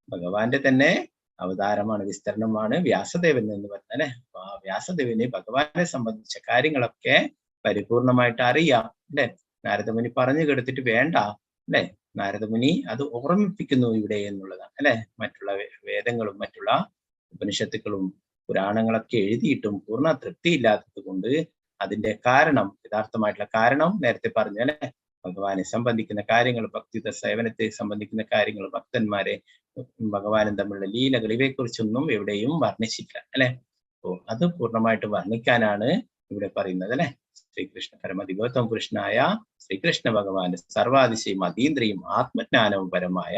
ഭഗവാന്റെ തന്നെ അവതാരമാണ്, വിസ്തരണമാണ് വ്യാസദേവൻ എന്ന് പറഞ്ഞത് അല്ലെ. അപ്പൊ ആ വ്യാസദേവന് ഭഗവാനെ സംബന്ധിച്ച കാര്യങ്ങളൊക്കെ പരിപൂർണമായിട്ട് അറിയാം അല്ലെ. നാരദമുനി പറഞ്ഞു കേട്ടിട്ട് വേണ്ട അല്ലെ, നാരദമുനി അത് ഓർമ്മിപ്പിക്കുന്നു ഇവിടെ എന്നുള്ളതാണ് അല്ലെ. മറ്റുള്ള വേദങ്ങളും മറ്റുള്ള ഉപനിഷത്തുക്കളും പുരാണങ്ങളൊക്കെ എഴുതിയിട്ടും പൂർണ്ണ തൃപ്തിയില്ലാത്തത് കൊണ്ട് അതിന്റെ കാരണം, യഥാർത്ഥമായിട്ടുള്ള കാരണം നേരത്തെ പറഞ്ഞു അല്ലെ. ഭഗവാനെ സംബന്ധിക്കുന്ന കാര്യങ്ങൾ, ഭക്തിത സേവനത്തെ സംബന്ധിക്കുന്ന കാര്യങ്ങൾ, ഭക്തന്മാരെ ഭഗവാനും തമ്മിലുള്ള ലീലകൾ, ഇവയെക്കുറിച്ചൊന്നും എവിടെയും വർണ്ണിച്ചിട്ടില്ല അല്ലെ. അപ്പോ അത് പൂർണ്ണമായിട്ട് വർണ്ണിക്കാനാണ് ഇവിടെ പറയുന്നത് അല്ലെ. ശ്രീകൃഷ്ണ പരമദിവ്യോത്തമ പുരുഷനായ ശ്രീകൃഷ്ണ ഭഗവാന്റെ സർവാതിശയും അതീന്ദ്രിയും ആത്മജ്ഞാനവും പരമായ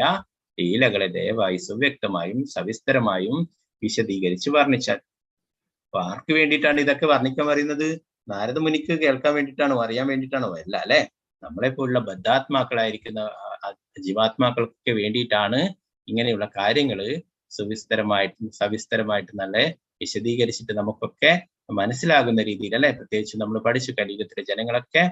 ലീലകളെ ദയവായി സുവ്യക്തമായും സവിസ്തരമായും വിശദീകരിച്ച് വർണ്ണിച്ചാൽ. അപ്പൊ ആർക്ക് വേണ്ടിയിട്ടാണ് ഇതൊക്കെ വർണ്ണിക്കാൻ പറയുന്നത്? നാരദമുനിക്ക് കേൾക്കാൻ വേണ്ടിയിട്ടാണോ, അറിയാൻ വേണ്ടിയിട്ടാണോ? അല്ല അല്ലെ. നമ്മളെ പോലുള്ള ബദ്ധാത്മാക്കളായിരിക്കുന്ന ജീവാത്മാക്കൾക്കൊക്കെ വേണ്ടിയിട്ടാണ് ഇങ്ങനെയുള്ള കാര്യങ്ങള് സവിസ്തരമായിട്ട് നല്ല വിശദീകരിച്ചിട്ട് നമുക്കൊക്കെ മനസ്സിലാകുന്ന രീതിയിൽ അല്ലെ. പ്രത്യേകിച്ച് നമ്മൾ പഠിച്ചു കലിയുഗത്തിലെ ജനങ്ങളൊക്കെ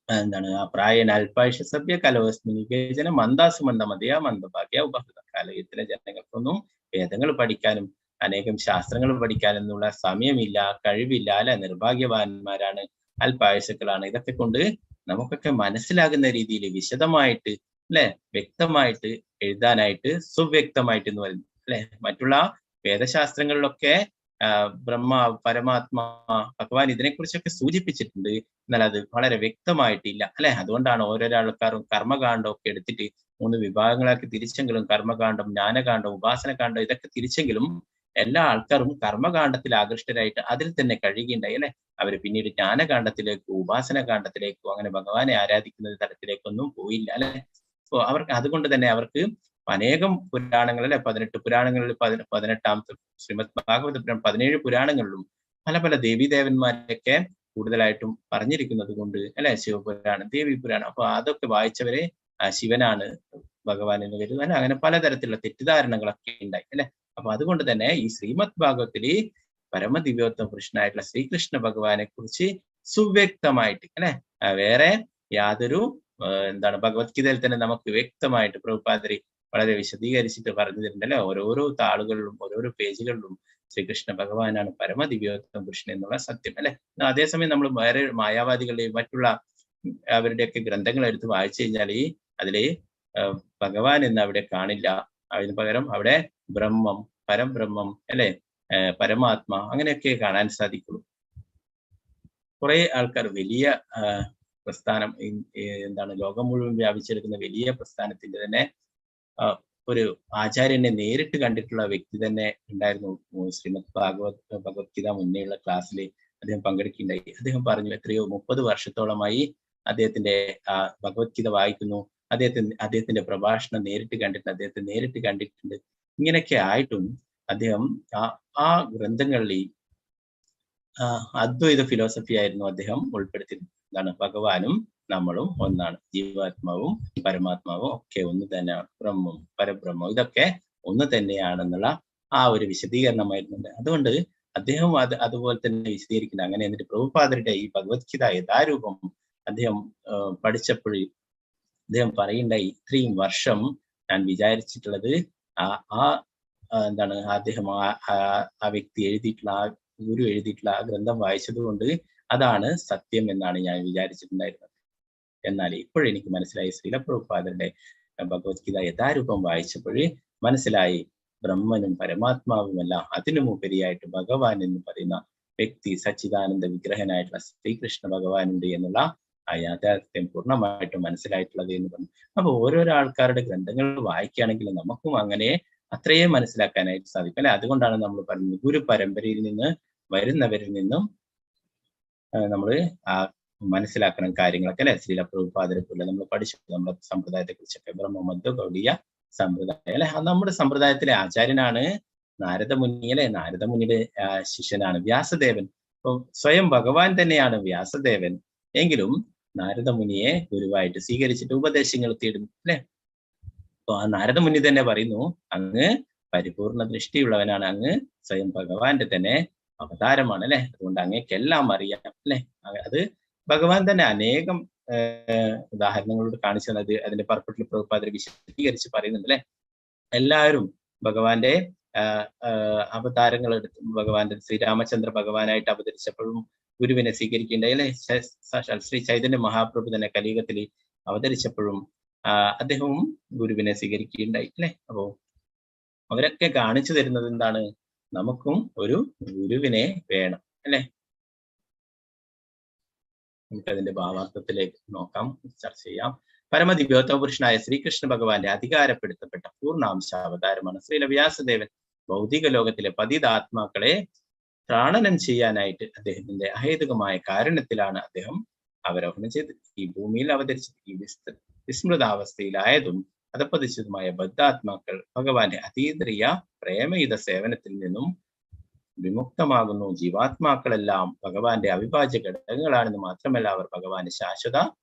എന്താണ് പ്രായന അല്പായുഷ സഭ്യ കലോസ്മിനികേജന മന്ദാസു മന്ദമതിയ മന്ദഭാഗ്യ ഉപഹൃത. കലയുഗത്തിലെ ജനങ്ങൾക്കൊന്നും വേദങ്ങൾ പഠിക്കാനും അനേകം ശാസ്ത്രങ്ങൾ പഠിക്കാനെന്നുള്ള സമയമില്ല, കഴിവില്ല അല്ലെ. നിർഭാഗ്യവാന്മാരാണ്, അല്പായുഷക്കളാണ്. ഇതൊക്കെ കൊണ്ട് നമുക്കൊക്കെ മനസ്സിലാകുന്ന രീതിയിൽ വിശദമായിട്ട് അല്ലെ, വ്യക്തമായിട്ട് എഴുതാനായിട്ട് സുവ്യക്തമായിട്ട് എന്ന് പറയുന്നത് അല്ലെ. മറ്റുള്ള വേദശാസ്ത്രങ്ങളിലൊക്കെ ബ്രഹ്മ, പരമാത്മാ, ഭഗവാൻ ഇതിനെക്കുറിച്ചൊക്കെ സൂചിപ്പിച്ചിട്ടുണ്ട്. എന്നാൽ അത് വളരെ വ്യക്തമായിട്ടില്ല അല്ലെ. അതുകൊണ്ടാണ് ഓരോരോ ആൾക്കാരും കർമ്മകാണ്ഡം ഒക്കെ എടുത്തിട്ട് 3 വിഭാഗങ്ങളാക്കി തിരിച്ചെങ്കിലും, കർമ്മകാണ്ഡം, ജ്ഞാനകാണ്ഡം, ഉപാസനകാണ്ഡം ഇതൊക്കെ തിരിച്ചെങ്കിലും എല്ലാ ആൾക്കാരും കർമ്മകാണ്ഡത്തിൽ ആകൃഷ്ടരായിട്ട് അതിൽ തന്നെ കഴിയുകയുണ്ടായി അല്ലെ. അവർ പിന്നീട് ജ്ഞാനകാണ്ഡത്തിലേക്കോ ഉപാസന കാണ്ഡത്തിലേക്കോ അങ്ങനെ ഭഗവാനെ ആരാധിക്കുന്ന തരത്തിലേക്കൊന്നും പോയില്ല അല്ലെ. അപ്പോൾ അവർക്ക് അതുകൊണ്ട് തന്നെ അവർക്ക് അനേകം പുരാണങ്ങൾ അല്ലെ, 18 പുരാണങ്ങളിൽ 18ാമത്തെ ശ്രീമദ് ഭാഗവത പുരാണം 17 പുരാണങ്ങളിലും പല പല ദേവീദേവന്മാരെയൊക്കെ കൂടുതലായിട്ടും പറഞ്ഞിരിക്കുന്നത് കൊണ്ട് അല്ലെ, ശിവപുരാണം, ദേവി പുരാണം. അപ്പൊ അതൊക്കെ വായിച്ചവരെ ശിവനാണ് ഭഗവാൻ എന്ന് കരുതുക, അങ്ങനെ പലതരത്തിലുള്ള തെറ്റിദ്ധാരണകളൊക്കെ ഉണ്ടായി അല്ലെ. അപ്പൊ അതുകൊണ്ട് തന്നെ ഈ ശ്രീമദ് ഭാഗവത്തില് പരമദിവ്യോത്തമ പുരുഷനായിട്ടുള്ള ശ്രീകൃഷ്ണ ഭഗവാനെ കുറിച്ച് സുവ്യക്തമായിട്ട് അല്ലെ, വേറെ യാതൊരു ഭഗവത്ഗീതയിൽ തന്നെ നമുക്ക് വ്യക്തമായിട്ട് പ്രഭുപാദരി വളരെ വിശദീകരിച്ചിട്ട് പറഞ്ഞു തരുന്നുണ്ടല്ലേ. ഓരോരോ താളുകളിലും ഓരോരോ പേജുകളിലും ശ്രീകൃഷ്ണ ഭഗവാനാണ് പരമദിവ്യോത്തമ പുരുഷൻ എന്നുള്ള സത്യം അല്ലെ. അതേസമയം നമ്മൾ വേറെ മായാവാദികളുടെയും മറ്റുള്ള അവരുടെയൊക്കെ ഗ്രന്ഥങ്ങൾ എടുത്ത് വായിച്ചു കഴിഞ്ഞാൽ അതില് ഭഗവാൻ എന്ന് അവിടെ കാണില്ല. അതിന് പകരം അവിടെ ബ്രഹ്മം, പരബ്രഹ്മം അല്ലെ, പരമാത്മാ അങ്ങനെയൊക്കെ കാണാൻ സാധിക്കുള്ളൂ. കുറെ ആൾക്കാർ വലിയ പ്രസ്ഥാനം ലോകം മുഴുവൻ വ്യാപിച്ചെടുക്കുന്ന വലിയ പ്രസ്ഥാനത്തിന്റെ തന്നെ ഒരു ആചാര്യനെ നേരിട്ട് കണ്ടിട്ടുള്ള വ്യക്തി തന്നെ ഉണ്ടായിരുന്നു. ശ്രീമദ് ഭഗവത്ഗീത മുന്നേയുള്ള ക്ലാസ്സിൽ അദ്ദേഹം പങ്കെടുക്കുകയുണ്ടായി. അദ്ദേഹം പറഞ്ഞു എത്രയോ 30 വർഷത്തോളമായി അദ്ദേഹത്തിന്റെ ഭഗവത്ഗീത വായിക്കുന്നു, അദ്ദേഹത്തിന്റെ പ്രഭാഷണം നേരിട്ട് കണ്ടിട്ടുണ്ട്, അദ്ദേഹത്തെ നേരിട്ട് കണ്ടിട്ടുണ്ട്. ഇങ്ങനെയൊക്കെ ആയിട്ടും അദ്ദേഹം ആ ഗ്രന്ഥങ്ങളിൽ അദ്വൈത ഫിലോസഫി ആയിരുന്നു അദ്ദേഹം ഉൾപ്പെടുത്തിയത്. ഭഗവാനും നമ്മളും ഒന്നാണ്, ജീവാത്മാവും പരമാത്മാവും ഒക്കെ ഒന്ന് തന്നെയാണ്, ബ്രഹ്മവും പരബ്രഹ്മവും ഇതൊക്കെ ഒന്ന് തന്നെയാണെന്നുള്ള ആ ഒരു വിശദീകരണമായിരുന്നുണ്ട്. അതുകൊണ്ട് അദ്ദേഹം അതുപോലെ തന്നെ വിശദീകരിക്കുന്നത് അങ്ങനെ. എന്നിട്ട് പ്രഭുപാദരുടെ ഈ ഭഗവത്ഗീത യഥാരൂപം അദ്ദേഹം പഠിച്ചപ്പോൾ അദ്ദേഹം പറയുണ്ടായി, ഇത്രയും വർഷം ഞാൻ വിചാരിച്ചിട്ടുള്ളത് അദ്ദേഹം ആ വ്യക്തി എഴുതിയിട്ടുള്ള, ആ ഗുരു എഴുതിയിട്ടുള്ള ആ ഗ്രന്ഥം വായിച്ചത് കൊണ്ട് അതാണ് സത്യം എന്നാണ് ഞാൻ വിചാരിച്ചിട്ടുണ്ടായിരുന്നത്. എന്നാൽ ഇപ്പോഴെനിക്ക് മനസ്സിലായി, ശ്രീല പ്രഭുപാദരുടെ ഭഗവത്ഗീത യഥാരൂപം വായിച്ചപ്പോൾ മനസ്സിലായി, ബ്രഹ്മനും പരമാത്മാവുമെല്ലാം അതിനുമുപരിയായിട്ട് ഭഗവാൻ എന്ന് പറയുന്ന വ്യക്തി, സച്ചിദാനന്ദ വിഗ്രഹനായിട്ടുള്ള ശ്രീകൃഷ്ണ ഭഗവാനുണ്ട് എന്നുള്ള ആ യാഥാർത്ഥ്യം പൂർണ്ണമായിട്ടും മനസ്സിലായിട്ടുള്ളത് എന്ന് പറഞ്ഞു. അപ്പൊ ഓരോരോ ആൾക്കാരുടെ ഗ്രന്ഥങ്ങൾ വായിക്കുകയാണെങ്കിൽ നമുക്കും അങ്ങനെ അത്രയും മനസ്സിലാക്കാനായിട്ട് സാധിക്കും അല്ലെ. അതുകൊണ്ടാണ് നമ്മൾ പറയുന്നത്, ഗുരു പരമ്പരയിൽ നിന്ന് വരുന്നവരിൽ നിന്നും നമ്മൾ മനസ്സിലാക്കണം കാര്യങ്ങളൊക്കെ അല്ലെ. ശ്രീല പ്രഭുപാദരെ പോലെ നമ്മൾ പഠിച്ചു നമ്മുടെ സമ്പ്രദായത്തെ കുറിച്ചൊക്കെ, ബ്രഹ്മമധ്യ ഗൗഡീയ സമ്പ്രദായം അല്ലെ. നമ്മുടെ സമ്പ്രദായത്തിലെ ആചാര്യനാണ് നാരദമുനി അല്ലെ. നാരദമുനിയുടെ ശിഷ്യനാണ് വ്യാസദേവൻ. അപ്പൊ സ്വയം ഭഗവാൻ തന്നെയാണ് വ്യാസദേവൻ. എങ്കിലും നാരദമുനിയെ ഗുരുവായിട്ട് സ്വീകരിച്ചിട്ട് ഉപദേശങ്ങൾ തേടുന്നു അല്ലെ. അപ്പൊ ആ നാരദമുനി തന്നെ പറയുന്നു, അങ്ങ് പരിപൂർണ ദൃഷ്ടിയുള്ളവനാണ്, അങ്ങ് സ്വയം ഭഗവാന്റെ തന്നെ അവതാരമാണ് അല്ലെ. അതുകൊണ്ട് അങ്ങേക്കെല്ലാം അറിയാം അല്ലെ. അത് ഭഗവാൻ തന്നെ അനേകം ഉദാഹരണങ്ങളോട് കാണിച്ചു തന്നത് അതിന്റെ പർപ്പറ്റിൽ പ്രഭുപാദരെ വിശദീകരിച്ച് പറയുന്നുണ്ട് അല്ലെ. എല്ലാവരും ഭഗവാന്റെ അവതാരങ്ങൾ എടുത്തു. ഭഗവാന്റെ ശ്രീരാമചന്ദ്ര ഭഗവാനായിട്ട് അവതരിച്ചപ്പോഴും ഗുരുവിനെ സ്വീകരിക്കേണ്ടായി അല്ലെ. ശ്രീ ചൈതന്യ മഹാപ്രഭു തന്നെ കലിയുഗത്തിൽ അവതരിച്ചപ്പോഴും അദ്ദേഹവും ഗുരുവിനെ സ്വീകരിക്കുകയുണ്ടായി അല്ലെ. അപ്പോ അവരൊക്കെ കാണിച്ചു തരുന്നത് എന്താണ്, നമുക്കും ഒരു ഗുരുവിനെ വേണം അല്ലെ. നമുക്കതിന്റെ ഭാവാർത്ഥത്തിലേക്ക് നോക്കാം, ചർച്ച ചെയ്യാം. പരമദിവ്യോത്തമ പുരുഷനായ ശ്രീകൃഷ്ണ ഭഗവാന്റെ അധികാരപ്പെടുത്തപ്പെട്ട പൂർണ്ണാംശ അവതാരമാണ് ശ്രീല വ്യാസദേവൻ. ഭൗതിക ലോകത്തിലെ പതിതാത്മാക്കളെ ത്രാണനം ചെയ്യാനായിട്ട് അദ്ദേഹത്തിന്റെ അഹേതുകമായ കാരണത്തിലാണ് അദ്ദേഹം അവരോഹണം ചെയ്തത്. ഈ ഭൂമിയിൽ അവതരിച്ചത് ഈ വിസ്മൃതാവസ്ഥയിലായതും അധപ്പതിച്ചതുമായ ബദ്ധാത്മാക്കൾ ഭഗവാന്റെ അതീന്ദ്രിയ പ്രേമയുത സേവനത്തിൽ നിന്നും വിമുക്തമാകുന്നു. ജീവാത്മാക്കളെല്ലാം ഭഗവാന്റെ അവിഭാജ്യ ഘടകങ്ങളാണെന്ന് മാത്രമല്ല, അവർ ഭഗവാന്റെ ശാശ്വത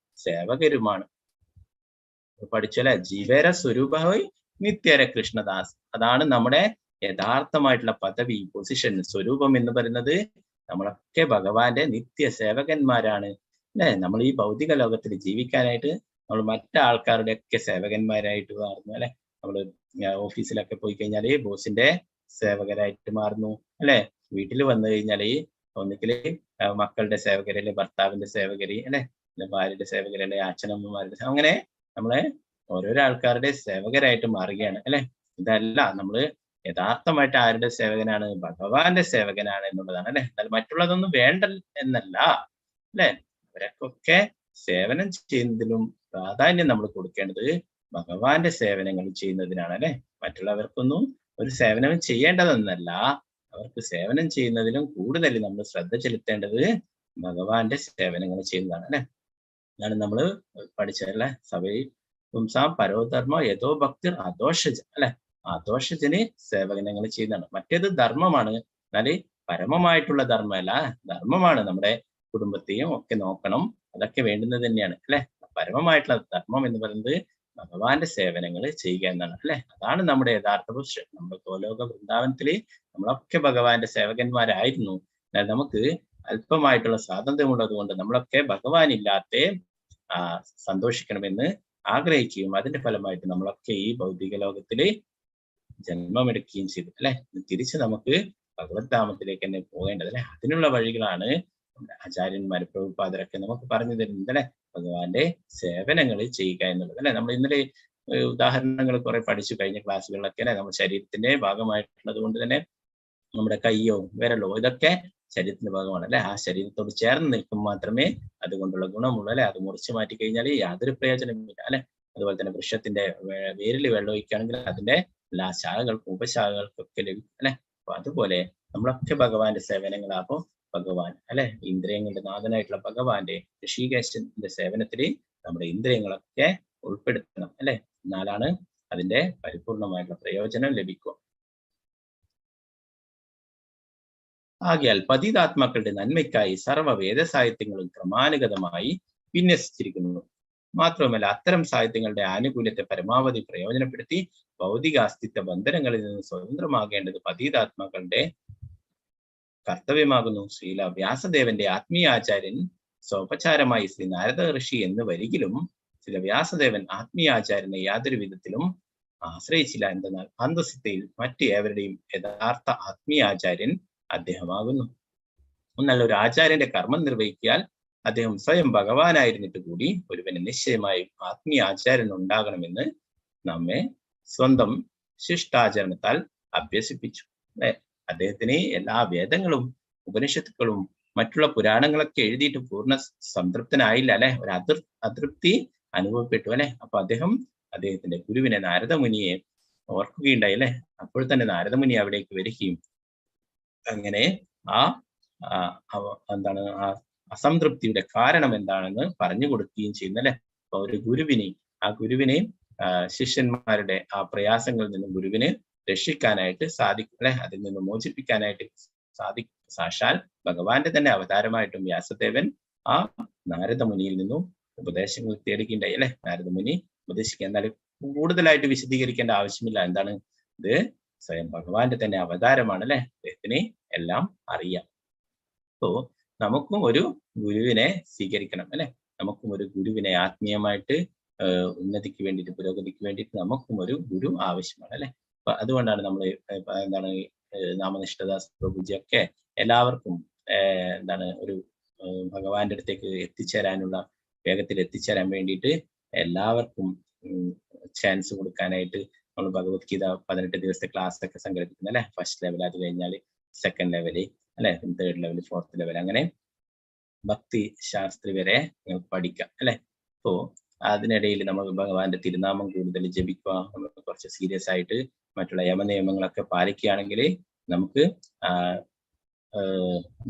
സേവകരുമാണ്. പഠിച്ചല്ലേ, ജീവേര സ്വരൂപമായി നിത്യര കൃഷ്ണദാസ്. അതാണ് നമ്മുടെ യഥാർത്ഥമായിട്ടുള്ള പദവി, പൊസിഷൻ, സ്വരൂപം എന്ന് പറയുന്നത്. നമ്മളൊക്കെ ഭഗവാന്റെ നിത്യ സേവകന്മാരാണ് അല്ലെ. നമ്മൾ ഈ ഭൗതിക ലോകത്തിൽ ജീവിക്കാനായിട്ട് നമ്മൾ മറ്റാൾക്കാരുടെ ഒക്കെ സേവകന്മാരായിട്ട് മാറുന്നു അല്ലെ. നമ്മൾ ഓഫീസിലൊക്കെ പോയി കഴിഞ്ഞാൽ ബോസിന്റെ സേവകരായിട്ട് മാറുന്നു അല്ലെ. വീട്ടിൽ വന്നു കഴിഞ്ഞാൽ ഒന്നിക്കല് മക്കളുടെ സേവകരല്ലേ, ഭർത്താവിന്റെ സേവകര് അല്ലെ, ഭാര്യയുടെ സേവകരല്ലേ, അച്ഛനമ്മമാരുടെ, അങ്ങനെ നമ്മളെ ഓരോരോ ആൾക്കാരുടെ സേവകരായിട്ട് മാറുകയാണ് അല്ലെ. ഇതല്ല, നമ്മള് യഥാർത്ഥമായിട്ട് ആരുടെ സേവകനാണ്, ഭഗവാന്റെ സേവകനാണ് എന്നുള്ളതാണ് അല്ലെ. എന്നാൽ മറ്റുള്ളതൊന്നും വേണ്ട എന്നല്ല അല്ലെ. അവരൊക്കെ സേവനം ചെയ്യുന്നതിലും പ്രാധാന്യം നമ്മൾ കൊടുക്കേണ്ടത് ഭഗവാന്റെ സേവനങ്ങൾ ചെയ്യുന്നതിനാണ് അല്ലെ. മറ്റുള്ളവർക്കൊന്നും ഒരു സേവനം ചെയ്യേണ്ടതെന്നല്ല, അവർക്ക് സേവനം ചെയ്യുന്നതിലും കൂടുതൽ നമ്മൾ ശ്രദ്ധ ചെലുത്തേണ്ടത് ഭഗവാന്റെ സേവനങ്ങൾ ചെയ്യുന്നതാണ് അല്ലെ. അതാണ് നമ്മൾ പഠിച്ചല്ലേ, സഭയിൽ പുംസാം പരോധർമ്മ യഥോ ഭക്തിർ അദോഷജ അല്ലെ. അദോഷജന് സേവനങ്ങൾ ചെയ്യുന്നതാണ്. മറ്റേത് ധർമ്മമാണ്, എന്നാല് പരമമായിട്ടുള്ള ധർമ്മമല്ല, ധർമ്മമാണ്. നമ്മുടെ കുടുംബത്തെയും ഒക്കെ നോക്കണം, അതൊക്കെ വേണ്ടുന്നത് തന്നെയാണ് അല്ലെ. പരമമായിട്ടുള്ള ധർമ്മം എന്ന് പറയുന്നത് ഭഗവാന്റെ സേവനങ്ങൾ ചെയ്യുക എന്നാണ് അല്ലെ. അതാണ് നമ്മുടെ യഥാർത്ഥ പുരുഷൻ. നമ്മുടെ ഗോലോക വൃന്ദാവനത്തില് നമ്മളൊക്കെ ഭഗവാന്റെ സേവകന്മാരായിരുന്നു. എന്നാൽ നമുക്ക് അല്പമായിട്ടുള്ള സ്വാതന്ത്ര്യമുള്ളത് കൊണ്ട് നമ്മളൊക്കെ ഭഗവാൻ ഇല്ലാത്ത സന്തോഷിക്കണമെന്ന് ആഗ്രഹിക്കുകയും അതിന്റെ ഫലമായിട്ട് നമ്മളൊക്കെ ഈ ഭൗതിക ലോകത്തില് ജന്മമെടുക്കുകയും ചെയ്തു അല്ലെ. തിരിച്ച് നമുക്ക് ഭഗവത് ധാമത്തിലേക്ക് തന്നെ പോകേണ്ടത് അല്ലെ. അതിനുള്ള വഴികളാണ് നമ്മുടെ ആചാര്യന്മാര് പ്രഭുപാദരൊക്കെ നമുക്ക് പറഞ്ഞു തരുന്നത് അല്ലെ. ഭഗവാന്റെ സേവനങ്ങൾ ചെയ്യുക എന്നുള്ളത് അല്ലെ. നമ്മൾ ഇന്നലെ ഉദാഹരണങ്ങൾ കുറെ പഠിച്ചു കഴിഞ്ഞ ക്ലാസ്സുകളിലൊക്കെ അല്ലെ. നമ്മുടെ ശരീരത്തിന്റെ ഭാഗമായിട്ടുള്ളത് കൊണ്ട് തന്നെ നമ്മുടെ കയ്യോ വിരലോ ഇതൊക്കെ ശരീരത്തിന്റെ ഭാഗമാണ് അല്ലെ. ആ ശരീരത്തോട് ചേർന്ന് നിൽക്കുമ്പോൾ മാത്രമേ അതുകൊണ്ടുള്ള ഗുണമുള്ളൂ അല്ലെ. അത് മുറിച്ചു മാറ്റി കഴിഞ്ഞാൽ യാതൊരു പ്രയോജനമില്ല അല്ലെ. അതുപോലെ തന്നെ വൃക്ഷത്തിന്റെ വേരിൽ വെള്ളം ഒഴിക്കുകയാണെങ്കിൽ അതിന്റെ എല്ലാ ശാഖകൾക്കും ഉപശാഖകൾക്കൊക്കെ ലഭിക്കും അല്ലെ. അപ്പൊ അതുപോലെ നമ്മളൊക്കെ ഭഗവാന്റെ സേവനങ്ങളാകുമ്പോൾ ഭഗവാൻ അല്ലെ, ഇന്ദ്രിയങ്ങളുടെ നാഥനായിട്ടുള്ള ഭഗവാന്റെ ഋഷികേശന്റെ സേവനത്തിൽ നമ്മുടെ ഇന്ദ്രിയങ്ങളൊക്കെ ഉൾപ്പെടുത്തണം അല്ലെ. എന്നാലാണ് അതിന്റെ പരിപൂർണമായിട്ടുള്ള പ്രയോജനം ലഭിക്കുക. ആകയാൽ പതിതാത്മാക്കളുടെ നന്മയ്ക്കായി സർവ്വ വേദസാഹിത്യങ്ങളും ക്രമാനുഗതമായി വിന്യസിച്ചിരിക്കുന്നു. മാത്രവുമല്ല അത്തരം സാഹിത്യങ്ങളുടെ ആനുകൂല്യത്തെ പരമാവധി പ്രയോജനപ്പെടുത്തി ഭൗതിക അസ്തിത്വ ബന്ധനങ്ങളിൽ നിന്ന് സ്വതന്ത്രമാകേണ്ടത് പതിതാത്മാക്കളുടെ കർത്തവ്യമാകുന്നു. ശ്രീല വ്യാസദേവന്റെ ആത്മീയ ആചാര്യൻ സ്വോപചാരമായി ശ്രീ നാരദ ഋഷി എന്ന് വരികിലും ശ്രീ വ്യാസദേവൻ ആത്മീയ ആചാര്യനെ യാതൊരു വിധത്തിലും ആശ്രയിച്ചില്ല. എന്തെന്നാൽ അന്തസ്ഥിതിയിൽ മറ്റ് ഏവരുടെയും യഥാർത്ഥ ആത്മീയ ആചാര്യൻ അദ്ദേഹമാകുന്നു. എന്നാൽ ഒരു ആചാര്യന്റെ കർമ്മം നിർവഹിക്കാൻ അദ്ദേഹം സ്വയം ഭഗവാനായിരുന്നിട്ട് കൂടി ഒരുവന് നിശ്ചയമായും ആത്മീയ ആചാര്യൻ ഉണ്ടാകണമെന്ന് നമ്മെ സ്വന്തം ശിഷ്ടാചരണത്താൽ അഭ്യസിപ്പിച്ചു അല്ലെ. അദ്ദേഹത്തിന് എല്ലാ വേദങ്ങളും ഉപനിഷത്തുക്കളും മറ്റുള്ള പുരാണങ്ങളൊക്കെ എഴുതിയിട്ട് പൂർണ്ണ സംതൃപ്തനായില്ല അല്ലെ. ഒരു അതൃപ്തി അനുഭവപ്പെട്ടു അല്ലെ. അപ്പൊ അദ്ദേഹത്തിന്റെ ഗുരുവിനെ നാരദമുനിയെ ഓർക്കുകയുണ്ടായി അല്ലെ. അപ്പോൾ തന്നെ നാരദമുനി അവിടേക്ക് വരികയും അങ്ങനെ എന്താണ് ആ അസംതൃപ്തിയുടെ കാരണം എന്താണെന്ന് പറഞ്ഞു കൊടുക്കുകയും ചെയ്യുന്നു അല്ലെ. അപ്പൊ ഒരു ഗുരുവിനെ ശിഷ്യന്മാരുടെ ആ പ്രയാസങ്ങളിൽ നിന്നും ഗുരുവിന് രക്ഷിക്കാനായിട്ട് സാധിക്കും അല്ലെ. അതിൽ നിന്ന് മോചിപ്പിക്കാനായിട്ട് സാക്ഷാൽ ഭഗവാന്റെ തന്നെ അവതാരമായിട്ടും വ്യാസദേവൻ ആ നാരദമുനിയിൽ നിന്നും ഉപദേശങ്ങൾ തേടുകയുണ്ടായി അല്ലെ. നാരദമുനി ഉപദേശിക്കുക. എന്നാലും കൂടുതലായിട്ട് വിശദീകരിക്കേണ്ട ആവശ്യമില്ല. എന്താണ് ഇത്? സ്വയം ഭഗവാന്റെ തന്നെ അവതാരമാണ് അല്ലെ. അദ്ദേഹത്തിന് എല്ലാം അറിയാം. അപ്പോ നമുക്കും ഒരു ഗുരുവിനെ സ്വീകരിക്കണം അല്ലെ. നമുക്കും ഒരു ഗുരുവിനെ ആത്മീയമായിട്ട് ഉന്നതിക്ക് വേണ്ടിയിട്ട്, പുരോഗതിക്ക് വേണ്ടിയിട്ട് നമുക്കും ഒരു ഗുരു ആവശ്യമാണ് അല്ലെ. അപ്പൊ അതുകൊണ്ടാണ് നമ്മൾ എന്താണ് നാമനിഷ്ഠദാസ് പ്രഭുജിയൊക്കെ എല്ലാവർക്കും ഒരു ഭഗവാന്റെ അടുത്തേക്ക് വേഗത്തിൽ എത്തിച്ചേരാൻ വേണ്ടിയിട്ട് എല്ലാവർക്കും ചാൻസ് കൊടുക്കാനായിട്ട് നമ്മൾ ഭഗവത്ഗീത 18 ദിവസത്തെ ക്ലാസ് ഒക്കെ സംഘടിപ്പിക്കുന്നത് അല്ലെ. ഫസ്റ്റ് ലെവൽ, അത് കഴിഞ്ഞാൽ സെക്കൻഡ് ലെവല് അല്ലെ, 3rd ലെവൽ, 4th ലെവൽ, അങ്ങനെ ഭക്തി ശാസ്ത്രി വരെ നിങ്ങൾക്ക് പഠിക്കാം അല്ലെ. അപ്പോ അതിനിടയിൽ നമ്മൾ ഭഗവാന്റെ തിരുനാമം കൂടുതൽ ജപിക്കുക, നമ്മൾ കുറച്ച് സീരിയസ് ആയിട്ട് മറ്റുള്ള യമനിയമങ്ങളൊക്കെ പാലിക്കുകയാണെങ്കിൽ നമുക്ക്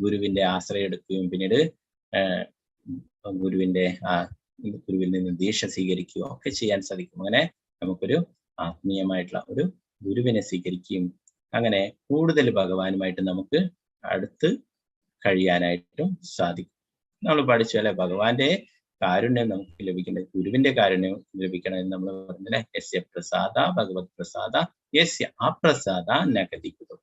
ഗുരുവിന്റെ ആശ്രയം എടുക്കുകയും പിന്നീട് ഗുരുവിൽ നിന്ന് ദീക്ഷ സ്വീകരിക്കുകയോ ഒക്കെ ചെയ്യാൻ സാധിക്കും. അങ്ങനെ നമുക്കൊരു ആത്മീയമായിട്ടുള്ള ഒരു ഗുരുവിനെ സ്വീകരിക്കുകയും അങ്ങനെ കൂടുതൽ ഭഗവാനുമായിട്ട് നമുക്ക് അടുത്ത് കഴിയാനായിട്ടും സാധിക്കും. നമ്മൾ പഠിച്ചു അല്ലെ, ഭഗവാന്റെ കാരുണ്യം നമുക്ക് ലഭിക്കേണ്ടത്, ഗുരുവിന്റെ കാരുണ്യം ലഭിക്കണമെന്ന് നമ്മൾ പറഞ്ഞല്ലേ. യസ്യ പ്രസാദ ഭഗവത് പ്രസാദ യസ്യ അപ്രസാദ നഗതികുതം.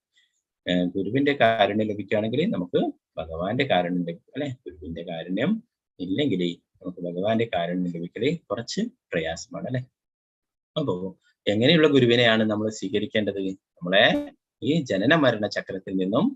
ഗുരുവിന്റെ കാരുണ്യം ലഭിക്കുകയാണെങ്കിൽ നമുക്ക് ഭഗവാന്റെ കാരുണ്യം ലഭിക്കും അല്ലെ. ഗുരുവിന്റെ കാരുണ്യം ഇല്ലെങ്കിൽ നമുക്ക് ഭഗവാന്റെ കാരുണ്യം ലഭിക്കല് കുറച്ച് പ്രയാസമാണ് അല്ലെ. അപ്പോ എങ്ങനെയുള്ള ഗുരുവിനെയാണ് നമ്മൾ സ്വീകരിക്കേണ്ടത്? നമ്മളെ ഈ ജനന മരണ ചക്രത്തിൽ നിന്നും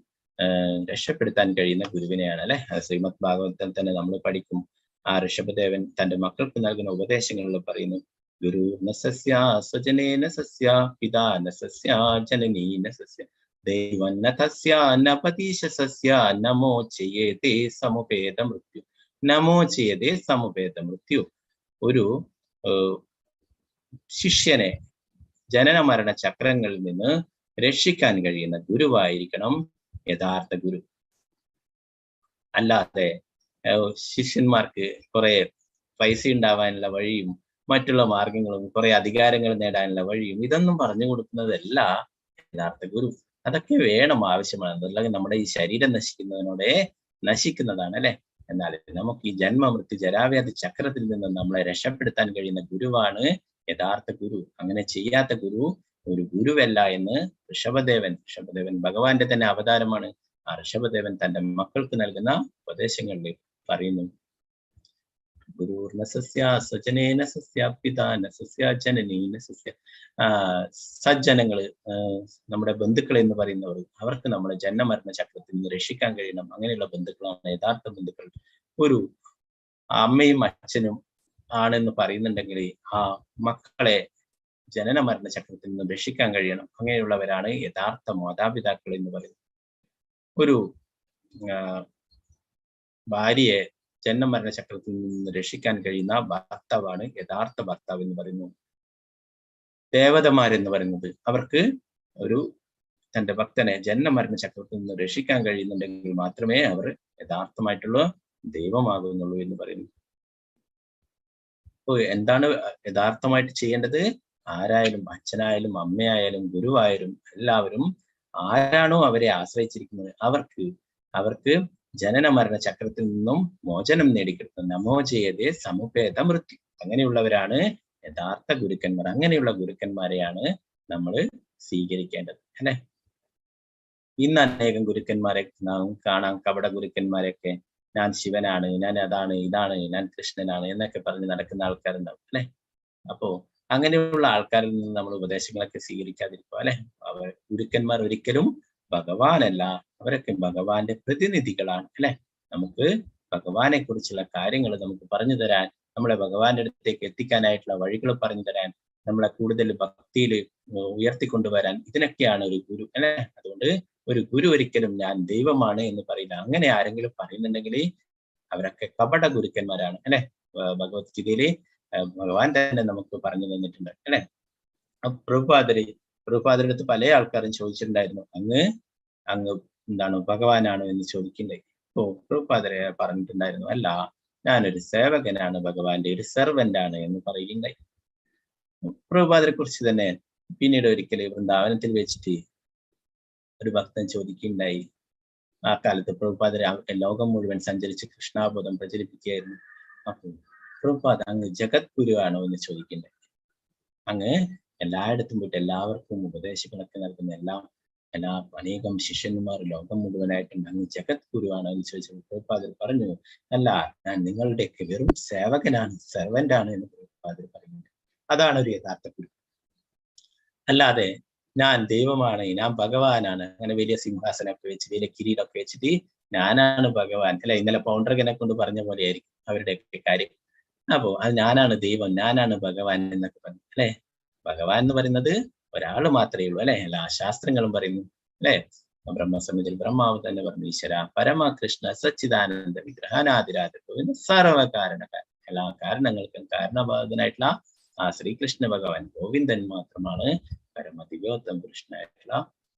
രക്ഷപ്പെടുത്താൻ കഴിയുന്ന ഗുരുവിനെയാണ് അല്ലെ. ശ്രീമദ് ഭാഗവതത്തിൽ തന്നെ നമ്മൾ പഠിക്കും. ആ ഋഷഭദേവൻ തന്റെ മക്കൾക്ക് നൽകുന്ന ഉപദേശങ്ങളിൽ പറയുന്നു, ഗുരു നസസ്യ സ്വജനേന സസ്യ പിതാ നസസ്യ ജനനീന സസ്യ ദൈവന്ന തസ്യ നപതീശ സസ്യ നമോചയേതേ സമുപേത മൃത്യു. നമോചയേതേ സമുപേത മൃത്യു. ഒരു ശിഷ്യനെ ജനന മരണ ചക്രങ്ങളിൽ നിന്ന് രക്ഷിക്കാൻ കഴിയുന്ന ഗുരുവായിരിക്കണം യഥാർത്ഥ ഗുരു. അല്ലാതെ ശിഷ്യന്മാർക്ക് കുറെ പൈസ ഉണ്ടാവാനുള്ള വഴിയും മറ്റുള്ള മാർഗങ്ങളും കുറെ അധികാരങ്ങൾ നേടാനുള്ള വഴിയും ഇതൊന്നും പറഞ്ഞു കൊടുക്കുന്നതല്ല യഥാർത്ഥ ഗുരു. അതൊക്കെ വേണം, ആവശ്യമാണ്. അതല്ലെങ്കിൽ നമ്മുടെ ഈ ശരീരം നശിക്കുന്നതിനോടെ നശിക്കുന്നതാണ് അല്ലെ. എന്നാൽ നമുക്ക് ഈ ജന്മമൃത്യു ജരാവ്യാധി ചക്രത്തിൽ നിന്ന് നമ്മളെ രക്ഷപ്പെടുത്താൻ കഴിയുന്ന ഗുരുവാണ് യഥാർത്ഥ ഗുരു. അങ്ങനെ ചെയ്യാത്ത ഗുരു ഒരു ഗുരുവല്ല എന്ന് ഋഷഭദേവൻ ഭഗവാന്റെ തന്നെ അവതാരമാണ്. ആ ഋഷഭദേവൻ തന്റെ മക്കൾക്ക് നൽകുന്ന ഉപദേശങ്ങളിൽ പറയുന്നു. ഗുരുർന സസ്യ സജനേന സസ്യ പിതാന സസ്യ ജനനീന സസ്യ. സജ്ജനങ്ങള്, നമ്മുടെ ബന്ധുക്കൾ എന്ന് പറയുന്നവർ, അവർക്ക് നമ്മുടെ ജന്മമരണ ചക്രത്തിൽ നിന്ന് രക്ഷിക്കാൻ കഴിയണം. അങ്ങനെയുള്ള ബന്ധുക്കളാണ് യഥാർത്ഥ ബന്ധുക്കൾ. ഒരു അമ്മയും അച്ഛനും ആണെന്ന് പറയുന്നുണ്ടെങ്കിൽ ആ മക്കളെ ജനന മരണ ചക്രത്തിൽ നിന്ന് രക്ഷിക്കാൻ കഴിയണം. അങ്ങനെയുള്ളവരാണ് യഥാർത്ഥ മാതാപിതാക്കൾ എന്ന് പറയുന്നത്. ഒരു ഭാര്യയെ ജന്മമരണ ചക്രത്തിൽ നിന്ന് രക്ഷിക്കാൻ കഴിയുന്ന ഭർത്താവാണ് യഥാർത്ഥ ഭർത്താവ് എന്ന് പറയുന്നു. ദേവതമാരെന്ന് പറയുന്നത് അവർക്ക് തന്റെ ഭക്തനെ ജന്മമരണ ചക്രത്തിൽ നിന്ന് രക്ഷിക്കാൻ കഴിയുന്നുണ്ടെങ്കിൽ മാത്രമേ അവർ യഥാർത്ഥമായിട്ടുള്ള ദൈവമാകുന്നുള്ളൂ എന്ന് പറയുന്നു. അപ്പോൾ എന്താണ് യഥാർത്ഥമായിട്ട് ചെയ്യേണ്ടത്? ആരായാലും, അച്ഛനായാലും അമ്മയായാലും ഗുരുവായാലും എല്ലാവരും ആരാണോ അവരെ ആശ്രയിച്ചിരിക്കുന്നത് അവർക്ക് ജനന മരണ ചക്രത്തിൽ നിന്നും മോചനം നേടിക്കിട്ടുന്ന നമോജയതേ സമുപേത മൃത്യു. അങ്ങനെയുള്ളവരാണ് യഥാർത്ഥ ഗുരുക്കന്മാർ. അങ്ങനെയുള്ള ഗുരുക്കന്മാരെയാണ് നമ്മൾ സ്വീകരിക്കേണ്ടത് അല്ലെ. ഇന്ന് അനേകം ഗുരുക്കന്മാരെ നാം കാണാം, കപട ഗുരുക്കന്മാരൊക്കെ. ഞാൻ ശിവനാണ്, ഞാൻ അതാണ് ഇതാണ്, ഞാൻ കൃഷ്ണനാണ് എന്നൊക്കെ പറഞ്ഞ് നടക്കുന്ന ആൾക്കാരുണ്ടാവും അല്ലെ. അപ്പോ അങ്ങനെയുള്ള ആൾക്കാരിൽ നിന്ന് നമ്മൾ ഉപദേശങ്ങളൊക്കെ സ്വീകരിക്കാതിരിക്കുക അല്ലെ. ഗുരുക്കന്മാർ ഒരിക്കലും ഭഗവാനല്ല, അവരൊക്കെ ഭഗവാന്റെ പ്രതിനിധികളാണ് അല്ലെ. നമുക്ക് ഭഗവാനെ കുറിച്ചുള്ള കാര്യങ്ങൾ നമുക്ക് പറഞ്ഞു തരാൻ, നമ്മളെ ഭഗവാന്റെ അടുത്തേക്ക് എത്തിക്കാനായിട്ടുള്ള വഴികൾ പറഞ്ഞു തരാൻ, നമ്മളെ കൂടുതൽ ഭക്തിയിൽ ഉയർത്തിക്കൊണ്ടുവരാൻ, ഇതിനൊക്കെയാണ് ഒരു ഗുരു അല്ലെ. അതുകൊണ്ട് ഒരു ഗുരു ഒരിക്കലും ഞാൻ ദൈവമാണ് എന്ന് പറയില്ല. അങ്ങനെ ആരെങ്കിലും പറയുന്നുണ്ടെങ്കിൽ അവരൊക്കെ കപട ഗുരുക്കന്മാരാണ് അല്ലെ. ഭഗവത്ഗീതയില് ഭഗവാൻ തന്നെ നമുക്ക് പറഞ്ഞു തന്നിട്ടുണ്ട് അല്ലെ. പ്രഭുപാദരുടെ അടുത്ത് പല ആൾക്കാരും ചോദിച്ചിട്ടുണ്ടായിരുന്നു, അങ്ങ് എന്താണ് ഭഗവാനാണോ എന്ന് ചോദിക്കണ്ടേ. പ്രഭുപാദരെ പറഞ്ഞിട്ടുണ്ടായിരുന്നു, അല്ല, ഞാനൊരു സേവകനാണ്, ഭഗവാന്റെ ഒരു സെർവന്റ് ആണ് എന്ന് പറയുകയുണ്ടായി. പ്രഭുപാദരെ കുറിച്ച് തന്നെ പിന്നീട് ഒരിക്കൽ വൃന്ദാവനത്തിൽ വെച്ചിട്ട് ഒരു ഭക്തൻ ചോദിക്കുകയുണ്ടായി. ആ കാലത്ത് പ്രഭുപാദരെ ലോകം മുഴുവൻ സഞ്ചരിച്ച് കൃഷ്ണാബോധം പ്രചരിപ്പിക്കുകയായിരുന്നു. അപ്പോൾ പ്രഭുപാദ, അങ്ങ് ജഗത് ഗുരു ആണോ എന്ന് ചോദിക്കണ്ടായി. അങ്ങ് എല്ലായിടത്തും പോയിട്ട് എല്ലാവർക്കും ഉപദേശങ്ങളൊക്കെ നൽകുന്ന അനേകം ശിഷ്യന്മാർ ലോകം മുഴുവനായിട്ടുണ്ട്, അങ്ങ് ജഗത് ഗുരുവാണോ എന്ന് ചോദിച്ചപ്പോൾ പ്രഭുപാദർ പറഞ്ഞു, അല്ല, ഞാൻ നിങ്ങളുടെയൊക്കെ വെറും സേവകനാണ്, സെർവന്റ് ആണ് എന്ന് പ്രഭുപാദർ പറയുന്നുണ്ട്. അതാണ് ഒരു യഥാർത്ഥ ഗുരു. അല്ലാതെ ഞാൻ ദൈവമാണ്, ഞാൻ ഭഗവാനാണ്, അങ്ങനെ വലിയ സിംഹാസനമൊക്കെ വെച്ച് വലിയ കിരീടമൊക്കെ വെച്ചിട്ട് ഞാനാണ് ഭഗവാൻ അല്ലെ. ഇന്നലെ പൗണ്ഡ്രകനെ കൊണ്ട് പറഞ്ഞ പോലെ ആയിരിക്കും അവരുടെയൊക്കെ കാര്യം. അപ്പോ അത് ഞാനാണ് ദൈവം, ഞാനാണ് ഭഗവാൻ എന്നൊക്കെ പറഞ്ഞു അല്ലെ. ഭഗവാൻ എന്ന് പറയുന്നത് ഒരാൾ മാത്രമേ ഉള്ളൂ അല്ലെ. എല്ലാ ശാസ്ത്രങ്ങളും പറയുന്നു അല്ലെ. ബ്രഹ്മസമിതിയിൽ ബ്രഹ്മാവ് തന്നെ പറഞ്ഞു, ഈശ്വര പരമകൃഷ്ണ സച്ചിദാനന്ദ വിഗ്രഹാനാദിരാജത്വ സർവകാരണക്കാരൻ, എല്ലാ കാരണങ്ങൾക്കും കാരണബോധനായിട്ടുള്ള ആ ശ്രീകൃഷ്ണ ഭഗവാൻ ഗോവിന്ദൻ മാത്രമാണ് പരമദിവ്യോത്തമ കൃഷ്ണനായിട്ടുള്ള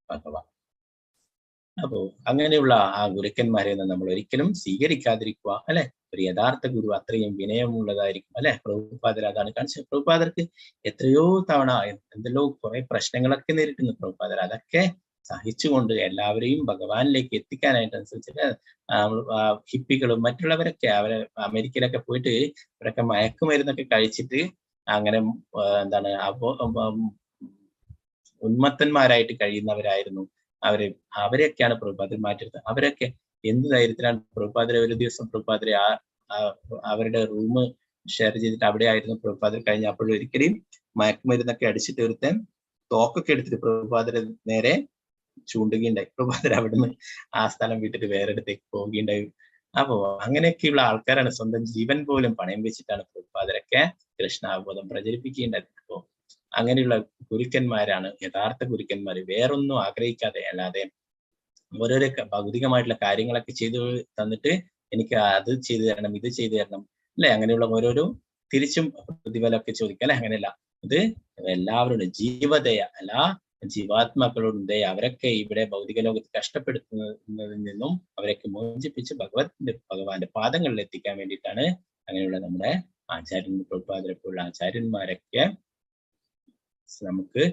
ഭഗവാൻ. അപ്പോ അങ്ങനെയുള്ള ആ ഗുരുക്കന്മാരെ നമ്മൾ ഒരിക്കലും സ്വീകരിക്കാതിരിക്കുക അല്ലെ. ഒരു യഥാർത്ഥ ഗുരു അത്രയും വിനയമുള്ളതായിരിക്കും അല്ലെ. പ്രഭുപാദർ അതാണ് കാണിച്ചത്. പ്രഭുപാദർക്ക് എത്രയോ തവണ എന്തെല്ലോ കുറെ പ്രശ്നങ്ങളൊക്കെ നേരിട്ടുന്നു പ്രഭുപാദർ. അതൊക്കെ സഹിച്ചുകൊണ്ട് എല്ലാവരെയും ഭഗവാനിലേക്ക് എത്തിക്കാനായിട്ടനുസരിച്ചിട്ട് ഹിപ്പികളും മറ്റുള്ളവരൊക്കെ അമേരിക്കയിലൊക്കെ പോയിട്ട് അവരൊക്കെ മയക്കുമരുന്നൊക്കെ കഴിച്ചിട്ട് അങ്ങനെ ഉന്മത്തന്മാരായിട്ട് കഴിയുന്നവരായിരുന്നു. അവരെയൊക്കെയാണ് പ്രഭുപാദർ മാറ്റിയത്. അവരൊക്കെ എന്ത് ധൈര്യത്തിലാണ് പ്രഭുപാദരെ ഒരു ദിവസം പ്രഭുപാദരെ അവരുടെ റൂം ഷെയർ ചെയ്തിട്ട് അവിടെ ആയിരുന്നു പ്രഭുപാദർ കഴിഞ്ഞ. അപ്പോഴൊരിക്കലും മയക്കുമരുന്നൊക്കെ അടിച്ചിട്ട് ഒരുത്തൻ തോക്കൊക്കെ എടുത്തിട്ട് പ്രഭുപാദരെ നേരെ ചൂണ്ടുകയുണ്ടായി. പ്രഭുപാദർ അവിടുന്ന് ആ സ്ഥലം വിട്ടിട്ട് വേറെ അടുത്തേക്ക് പോവുകയുണ്ടായി. അപ്പോ അങ്ങനെയൊക്കെയുള്ള ആൾക്കാരാണ്, സ്വന്തം ജീവൻ പോലും പണയം വെച്ചിട്ടാണ് പ്രഭുപാദരൊക്കെ കൃഷ്ണാബോധം പ്രചരിപ്പിക്കേണ്ടത്. അപ്പോ അങ്ങനെയുള്ള ഗുരുക്കന്മാരാണ് യഥാർത്ഥ ഗുരുക്കന്മാർ. വേറൊന്നും ആഗ്രഹിക്കാതെ, അല്ലാതെ ഓരോരോ ഭൗതികമായിട്ടുള്ള കാര്യങ്ങളൊക്കെ ചെയ്തു തന്നിട്ട് എനിക്ക് അത് ചെയ്തു തരണം, ഇത് ചെയ്തു തരണം അല്ലെ. അങ്ങനെയുള്ള ഓരോരോ തിരിച്ചും പ്രതിഫലമൊക്കെ ചോദിക്കാം അല്ലെ. അങ്ങനെയല്ല, ഇത് എല്ലാവരുടെ ജീവദയ, എല്ലാ ജീവാത്മാക്കളുണ്ട്, അവരൊക്കെ ഇവിടെ ഭൗതിക ലോകത്ത് കഷ്ടപ്പെടുത്തുന്നതിൽ നിന്നും അവരൊക്കെ മോചിപ്പിച്ച് ഭഗവാന്റെ പാദങ്ങളിൽ എത്തിക്കാൻ വേണ്ടിയിട്ടാണ് അങ്ങനെയുള്ള നമ്മുടെ പ്രഭുപാദരെപ്പോലുള്ള ആചാര്യന്മാരൊക്കെ നമുക്ക്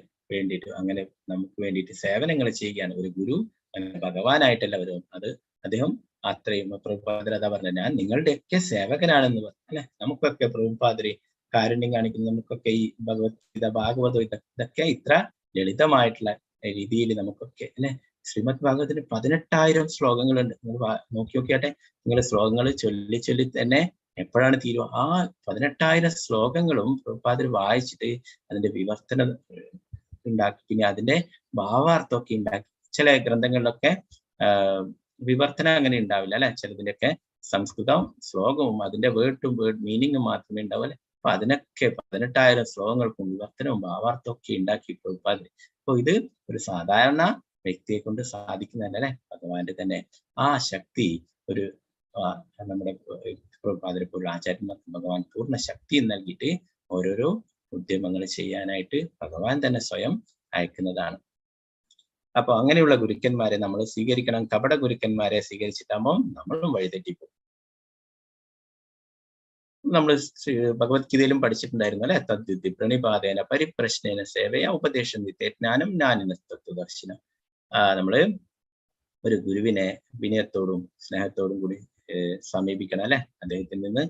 വേണ്ടിയിട്ട് സേവനങ്ങൾ ചെയ്യുകയാണ്. ഒരു ഗുരു അങ്ങനെ ഭഗവാനായിട്ടല്ല വരും, അത് അദ്ദേഹം അത്രയും പ്രഭുപാദർ അതാ പറഞ്ഞത്, ഞാൻ നിങ്ങളുടെയൊക്കെ സേവകനാണെന്ന് പറഞ്ഞു അല്ലെ. നമുക്കൊക്കെ പ്രഭുപാദര് കാരുണ്യം കാണിക്കുന്നു, നമുക്കൊക്കെ ഈ ഭഗവത്ഗീത ഭാഗവതം ഇതൊക്കെ ഇത്ര ലളിതമായിട്ടുള്ള രീതിയിൽ നമുക്കൊക്കെ അല്ലെ. ശ്രീമദ് ഭാഗവതത്തിന് 18,000 ശ്ലോകങ്ങളുണ്ട്. നിങ്ങൾ നോക്കി നോക്കിയാട്ടെ, നിങ്ങൾ ശ്ലോകങ്ങൾ ചൊല്ലി ചൊല്ലി തന്നെ എപ്പോഴാണ് തീരുക? ആ 18,000 ശ്ലോകങ്ങളും പ്രഭുപാദർ വായിച്ചിട്ട് അതിന്റെ വിവർത്തനം ഉണ്ടാക്കി, പിന്നെ അതിന്റെ ഭാവാർത്ഥമൊക്കെ ഉണ്ടാക്കി. ചില ഗ്രന്ഥങ്ങളിലൊക്കെ വിവർത്തനം അങ്ങനെ ഉണ്ടാവില്ല അല്ലെ. ചിലതിൻ്റെയൊക്കെ സംസ്കൃതം ശ്ലോകവും അതിന്റെ വേർഡ് മീനിങ്ങും മാത്രമേ ഉണ്ടാവില്ല. അപ്പൊ അതിനൊക്കെ 18,000 ശ്ലോകങ്ങൾക്കും വിവർത്തനവും ഭാവാർത്ഥവും ഒക്കെ ഉണ്ടാക്കി പ്രഭുപാദർ. അപ്പൊ ഇത് ഒരു സാധാരണ വ്യക്തിയെ കൊണ്ട് സാധിക്കുന്നതല്ല അല്ലെ. ഭഗവാന്റെ തന്നെ ആ ശക്തി ഒരു നമ്മുടെ പ്രഭുപാദരെ പോലുള്ള ആചാര്യന്മാർക്ക് ഭഗവാൻ പൂർണ്ണ ശക്തി നൽകിയിട്ട് ഓരോരോ ഉദ്യമങ്ങൾ ചെയ്യാനായിട്ട് ഭഗവാൻ തന്നെ സ്വയം അയക്കുന്നതാണ്. അപ്പൊ അങ്ങനെയുള്ള ഗുരുക്കന്മാരെ നമ്മൾ സ്വീകരിക്കണം. കപട ഗുരുക്കന്മാരെ സ്വീകരിച്ചിട്ടാകുമ്പോൾ നമ്മളും വഴിതെറ്റിപ്പോകും. നമ്മൾ ഭഗവത്ഗീതയിലും പഠിച്ചിട്ടുണ്ടായിരുന്നു അല്ലെ. തദ്വിധി പ്രണിപാതേന പരിപ്രശ്നേന സേവയ ഉപദേശം വിത്തേ ജ്ഞാനം ജ്ഞാനിന തത്വദർശനം. നമ്മള് ഒരു ഗുരുവിനെ വിനയത്തോടും സ്നേഹത്തോടും കൂടി സമീപിക്കണം അല്ലെ. അദ്ദേഹത്തിൽ നിന്ന്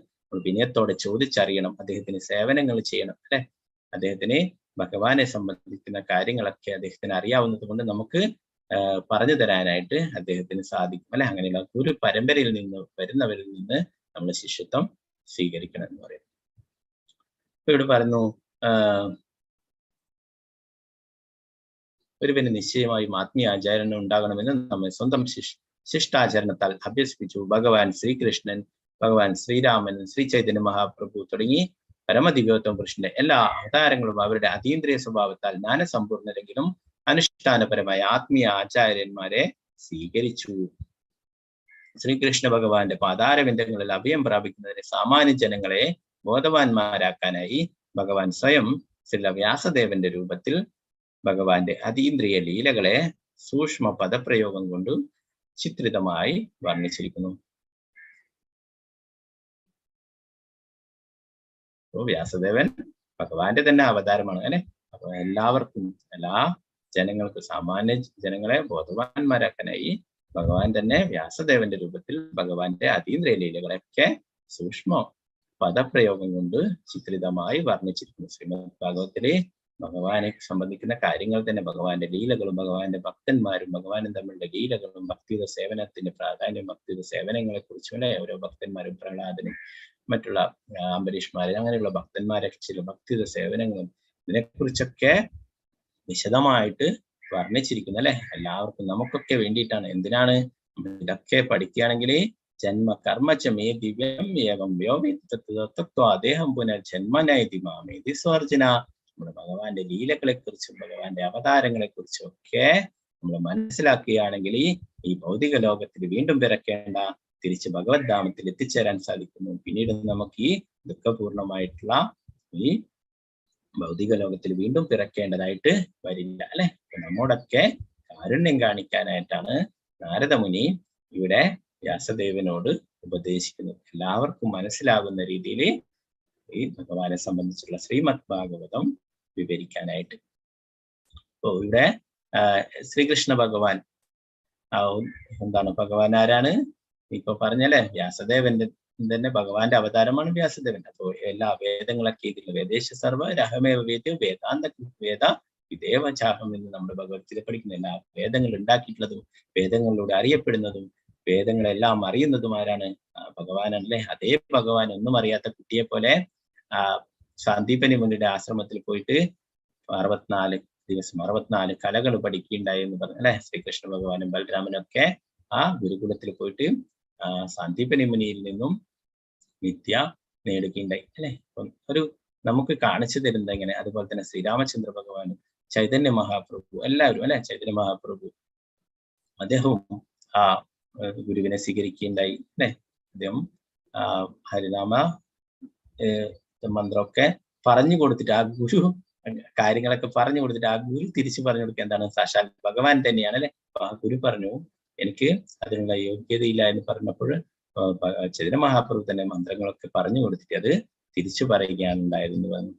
വിനയത്തോടെ ചോദിച്ചറിയണം, അദ്ദേഹത്തിന് സേവനങ്ങൾ ചെയ്യണം അല്ലെ. അദ്ദേഹത്തിന് ഭഗവാനെ സംബന്ധിക്കുന്ന കാര്യങ്ങളൊക്കെ അദ്ദേഹത്തിന് അറിയാവുന്നത് കൊണ്ട് നമുക്ക് പറഞ്ഞു തരാനായിട്ട് അദ്ദേഹത്തിന് സാധിക്കും അല്ലെ. അങ്ങനെയുള്ള ഗുരു പരമ്പരയിൽ നിന്ന് വരുന്നവരിൽ നിന്ന് നമ്മൾ ശിഷ്യത്വം സ്വീകരിക്കണം എന്ന് പറയുന്നു. ഇപ്പൊ ഇവിടെ പറയുന്നു, ഒരുവന് നിശ്ചയമായും ആത്മീയ ആചാരണം ഉണ്ടാകണമെന്ന് നമ്മെ സ്വന്തം ശിഷ്ടാചരണത്താൽ അഭ്യസിപ്പിച്ചു ഭഗവാൻ ശ്രീകൃഷ്ണൻ, ഭഗവാൻ ശ്രീരാമൻ, ശ്രീ ചൈതന്യ മഹാപ്രഭു തുടങ്ങി പരമദിവ്യോത്തമ പുരുഷന്റെ എല്ലാ അവതാരങ്ങളും അവരുടെ അതീന്ദ്രിയ സ്വഭാവത്താൽ ജ്ഞാനസമ്പൂർണ്ണരെങ്കിലും അനുഷ്ഠാനപരമായ ആത്മീയ ആചാര്യന്മാരെ സ്വീകരിച്ചു. ശ്രീകൃഷ്ണ ഭഗവാന്റെ പാതാരവിന്ദങ്ങളിൽ അഭയം പ്രാപിക്കുന്നതിന് സാമാന്യ ജനങ്ങളെ ബോധവാന്മാരാക്കാനായി ഭഗവാൻ സ്വയം ശ്രീ വ്യാസദേവന്റെ രൂപത്തിൽ ഭഗവാന്റെ അതീന്ദ്രിയ ലീലകളെ സൂക്ഷ്മ പദപ്രയോഗം കൊണ്ട് ചിത്രിതമായി വർണ്ണിച്ചിരിക്കുന്നു. വ്യാസദേവൻ ഭഗവാന്റെ തന്നെ അവതാരമാണ് അല്ലെ. അപ്പൊ എല്ലാവർക്കും, എല്ലാ ജനങ്ങൾക്കും, സാമാന്യ ജനങ്ങളെ ബോധവാന്മാരാക്കാനായി ഭഗവാൻ തന്നെ വ്യാസദേവന്റെ രൂപത്തിൽ ഭഗവാന്റെ അതീന്ദ്രിയ ലീലകളൊക്കെ സൂക്ഷ്മ പദപ്രയോഗം കൊണ്ട് ചിത്രിതമായി വർണ്ണിച്ചിരിക്കുന്നു. ശ്രീമദ് ഭാഗവത്തിലെ ഭഗവാനെ സംബന്ധിക്കുന്ന കാര്യങ്ങൾ തന്നെ, ഭഗവാന്റെ ലീലകളും ഭഗവാന്റെ ഭക്തന്മാരും ഭഗവാനും തമ്മിലുള്ള ലീലകളും ഭക്തിയുടെ സേവനത്തിന്റെ പ്രാധാന്യം, ഭക്തിയുടെ സേവനങ്ങളെ കുറിച്ചും ഓരോ ഭക്തന്മാരും പ്രഹ്ലാദനും മറ്റുള്ള അംബരീഷ്മാരും അങ്ങനെയുള്ള ഭക്തന്മാരെ ചില ഭക്തിയുടെ സേവനങ്ങളും ഇതിനെക്കുറിച്ചൊക്കെ വിശദമായിട്ട് വർണ്ണിച്ചിരിക്കുന്നു അല്ലെ. എല്ലാവർക്കും നമുക്കൊക്കെ വേണ്ടിയിട്ടാണ്. എന്തിനാണ് ഇതൊക്കെ പഠിക്കുകയാണെങ്കിൽ ജന്മ കർമ്മചമേ ദിവ്യം ഏവം വ്യോമിത്വ പുനർ ജന്മനൈതി മാമേതി സ്വർജന. നമ്മുടെ ഭഗവാന്റെ ലീലകളെ കുറിച്ചും ഭഗവാന്റെ അവതാരങ്ങളെ കുറിച്ചും ഒക്കെ നമ്മൾ മനസ്സിലാക്കുകയാണെങ്കിൽ ഈ ഭൗതിക ലോകത്തിൽ വീണ്ടും പിറക്കേണ്ട, തിരിച്ച് ഭഗവത് ധാമത്തിൽ എത്തിച്ചേരാൻ സാധിക്കുന്നു. പിന്നീട് നമുക്ക് ഈ ദുഃഖപൂർണമായിട്ടുള്ള ഈ ഭൗതിക ലോകത്തിൽ വീണ്ടും പിറക്കേണ്ടതായിട്ട് വരില്ല അല്ലെ. നമ്മോടൊക്കെ കാരുണ്യം കാണിക്കാനായിട്ടാണ് നാരദമുനി ഇവിടെ വ്യാസദേവനോട് ഉപദേശിക്കുന്നത്. എല്ലാവർക്കും മനസ്സിലാകുന്ന രീതിയിൽ ഈ ഭഗവാനെ സംബന്ധിച്ചുള്ള ശ്രീമദ് ഭാഗവതം വിവരിക്കാനായിട്ട്. അപ്പോ ഇവിടെ ശ്രീകൃഷ്ണ ഭഗവാൻ എന്താണ്, ഭഗവാൻ ആരാണ്? ഇപ്പൊ പറഞ്ഞല്ലേ, വ്യാസദേവന്റെ തന്നെ ഭഗവാന്റെ അവതാരമാണ് വ്യാസദേവൻ. അപ്പോ എല്ലാ വേദങ്ങളൊക്കെ ഇതിൽ വേദേശ സർവ രഹമേവ വേദ്യോ വേദാന്ത വേദ വിദേവചാഹം എന്ന് നമ്മുടെ ഭഗവത്ഗീത പഠിക്കുന്ന എല്ലാ വേദങ്ങൾ ഉണ്ടാക്കിയിട്ടുള്ളതും വേദങ്ങളിലൂടെ അറിയപ്പെടുന്നതും വേദങ്ങളെല്ലാം അറിയുന്നതും ആരാണ്? ഭഗവാനല്ലേ. അതേ ഭഗവാൻ ഒന്നും അറിയാത്ത കുട്ടിയെ പോലെ സാന്ദീപനി മുനിയുടെ ആശ്രമത്തിൽ പോയിട്ട് 64 ദിവസം 64 കലകൾ പഠിക്കുകയുണ്ടായി എന്ന് പറഞ്ഞു അല്ലെ. ശ്രീകൃഷ്ണ ഭഗവാനും ബലരാമനും ഒക്കെ ആ ഗുരുകുലത്തിൽ പോയിട്ട് സാന്ദീപനി മുനിയിൽ നിന്നും വിദ്യ നേടുകയുണ്ടായി അല്ലെ. ഒരു നമുക്ക് കാണിച്ചു തരുന്നത് എങ്ങനെ. അതുപോലെ തന്നെ ശ്രീരാമചന്ദ്ര ഭഗവാനും ചൈതന്യ മഹാപ്രഭു എല്ലാവരും അല്ലെ. ചൈതന്യ മഹാപ്രഭു അദ്ദേഹവും ആ ഗുരുവിനെ സ്വീകരിക്കുകയുണ്ടായി അല്ലെ. അദ്ദേഹം ഹരിനാമ മന്ത്രമൊക്കെ പറഞ്ഞു കൊടുത്തിട്ട് ആ ഗുരു കാര്യങ്ങളൊക്കെ പറഞ്ഞു കൊടുത്തിട്ട് ആ ഗുരു തിരിച്ചു പറഞ്ഞു കൊടുക്കുക എന്താണ്, സാക്ഷാൽ ഭഗവാൻ തന്നെയാണ് അല്ലെ. അപ്പൊ ആ ഗുരു പറഞ്ഞു എനിക്ക് അതിനുള്ള യോഗ്യതയില്ല എന്ന് പറഞ്ഞപ്പോൾ ചൈതന്യ മഹാപ്രഭു തന്നെ മന്ത്രങ്ങളൊക്കെ പറഞ്ഞു കൊടുത്തിട്ട് അത് തിരിച്ചു പറയുകയാണ് ഉണ്ടായതെന്ന് പറഞ്ഞു.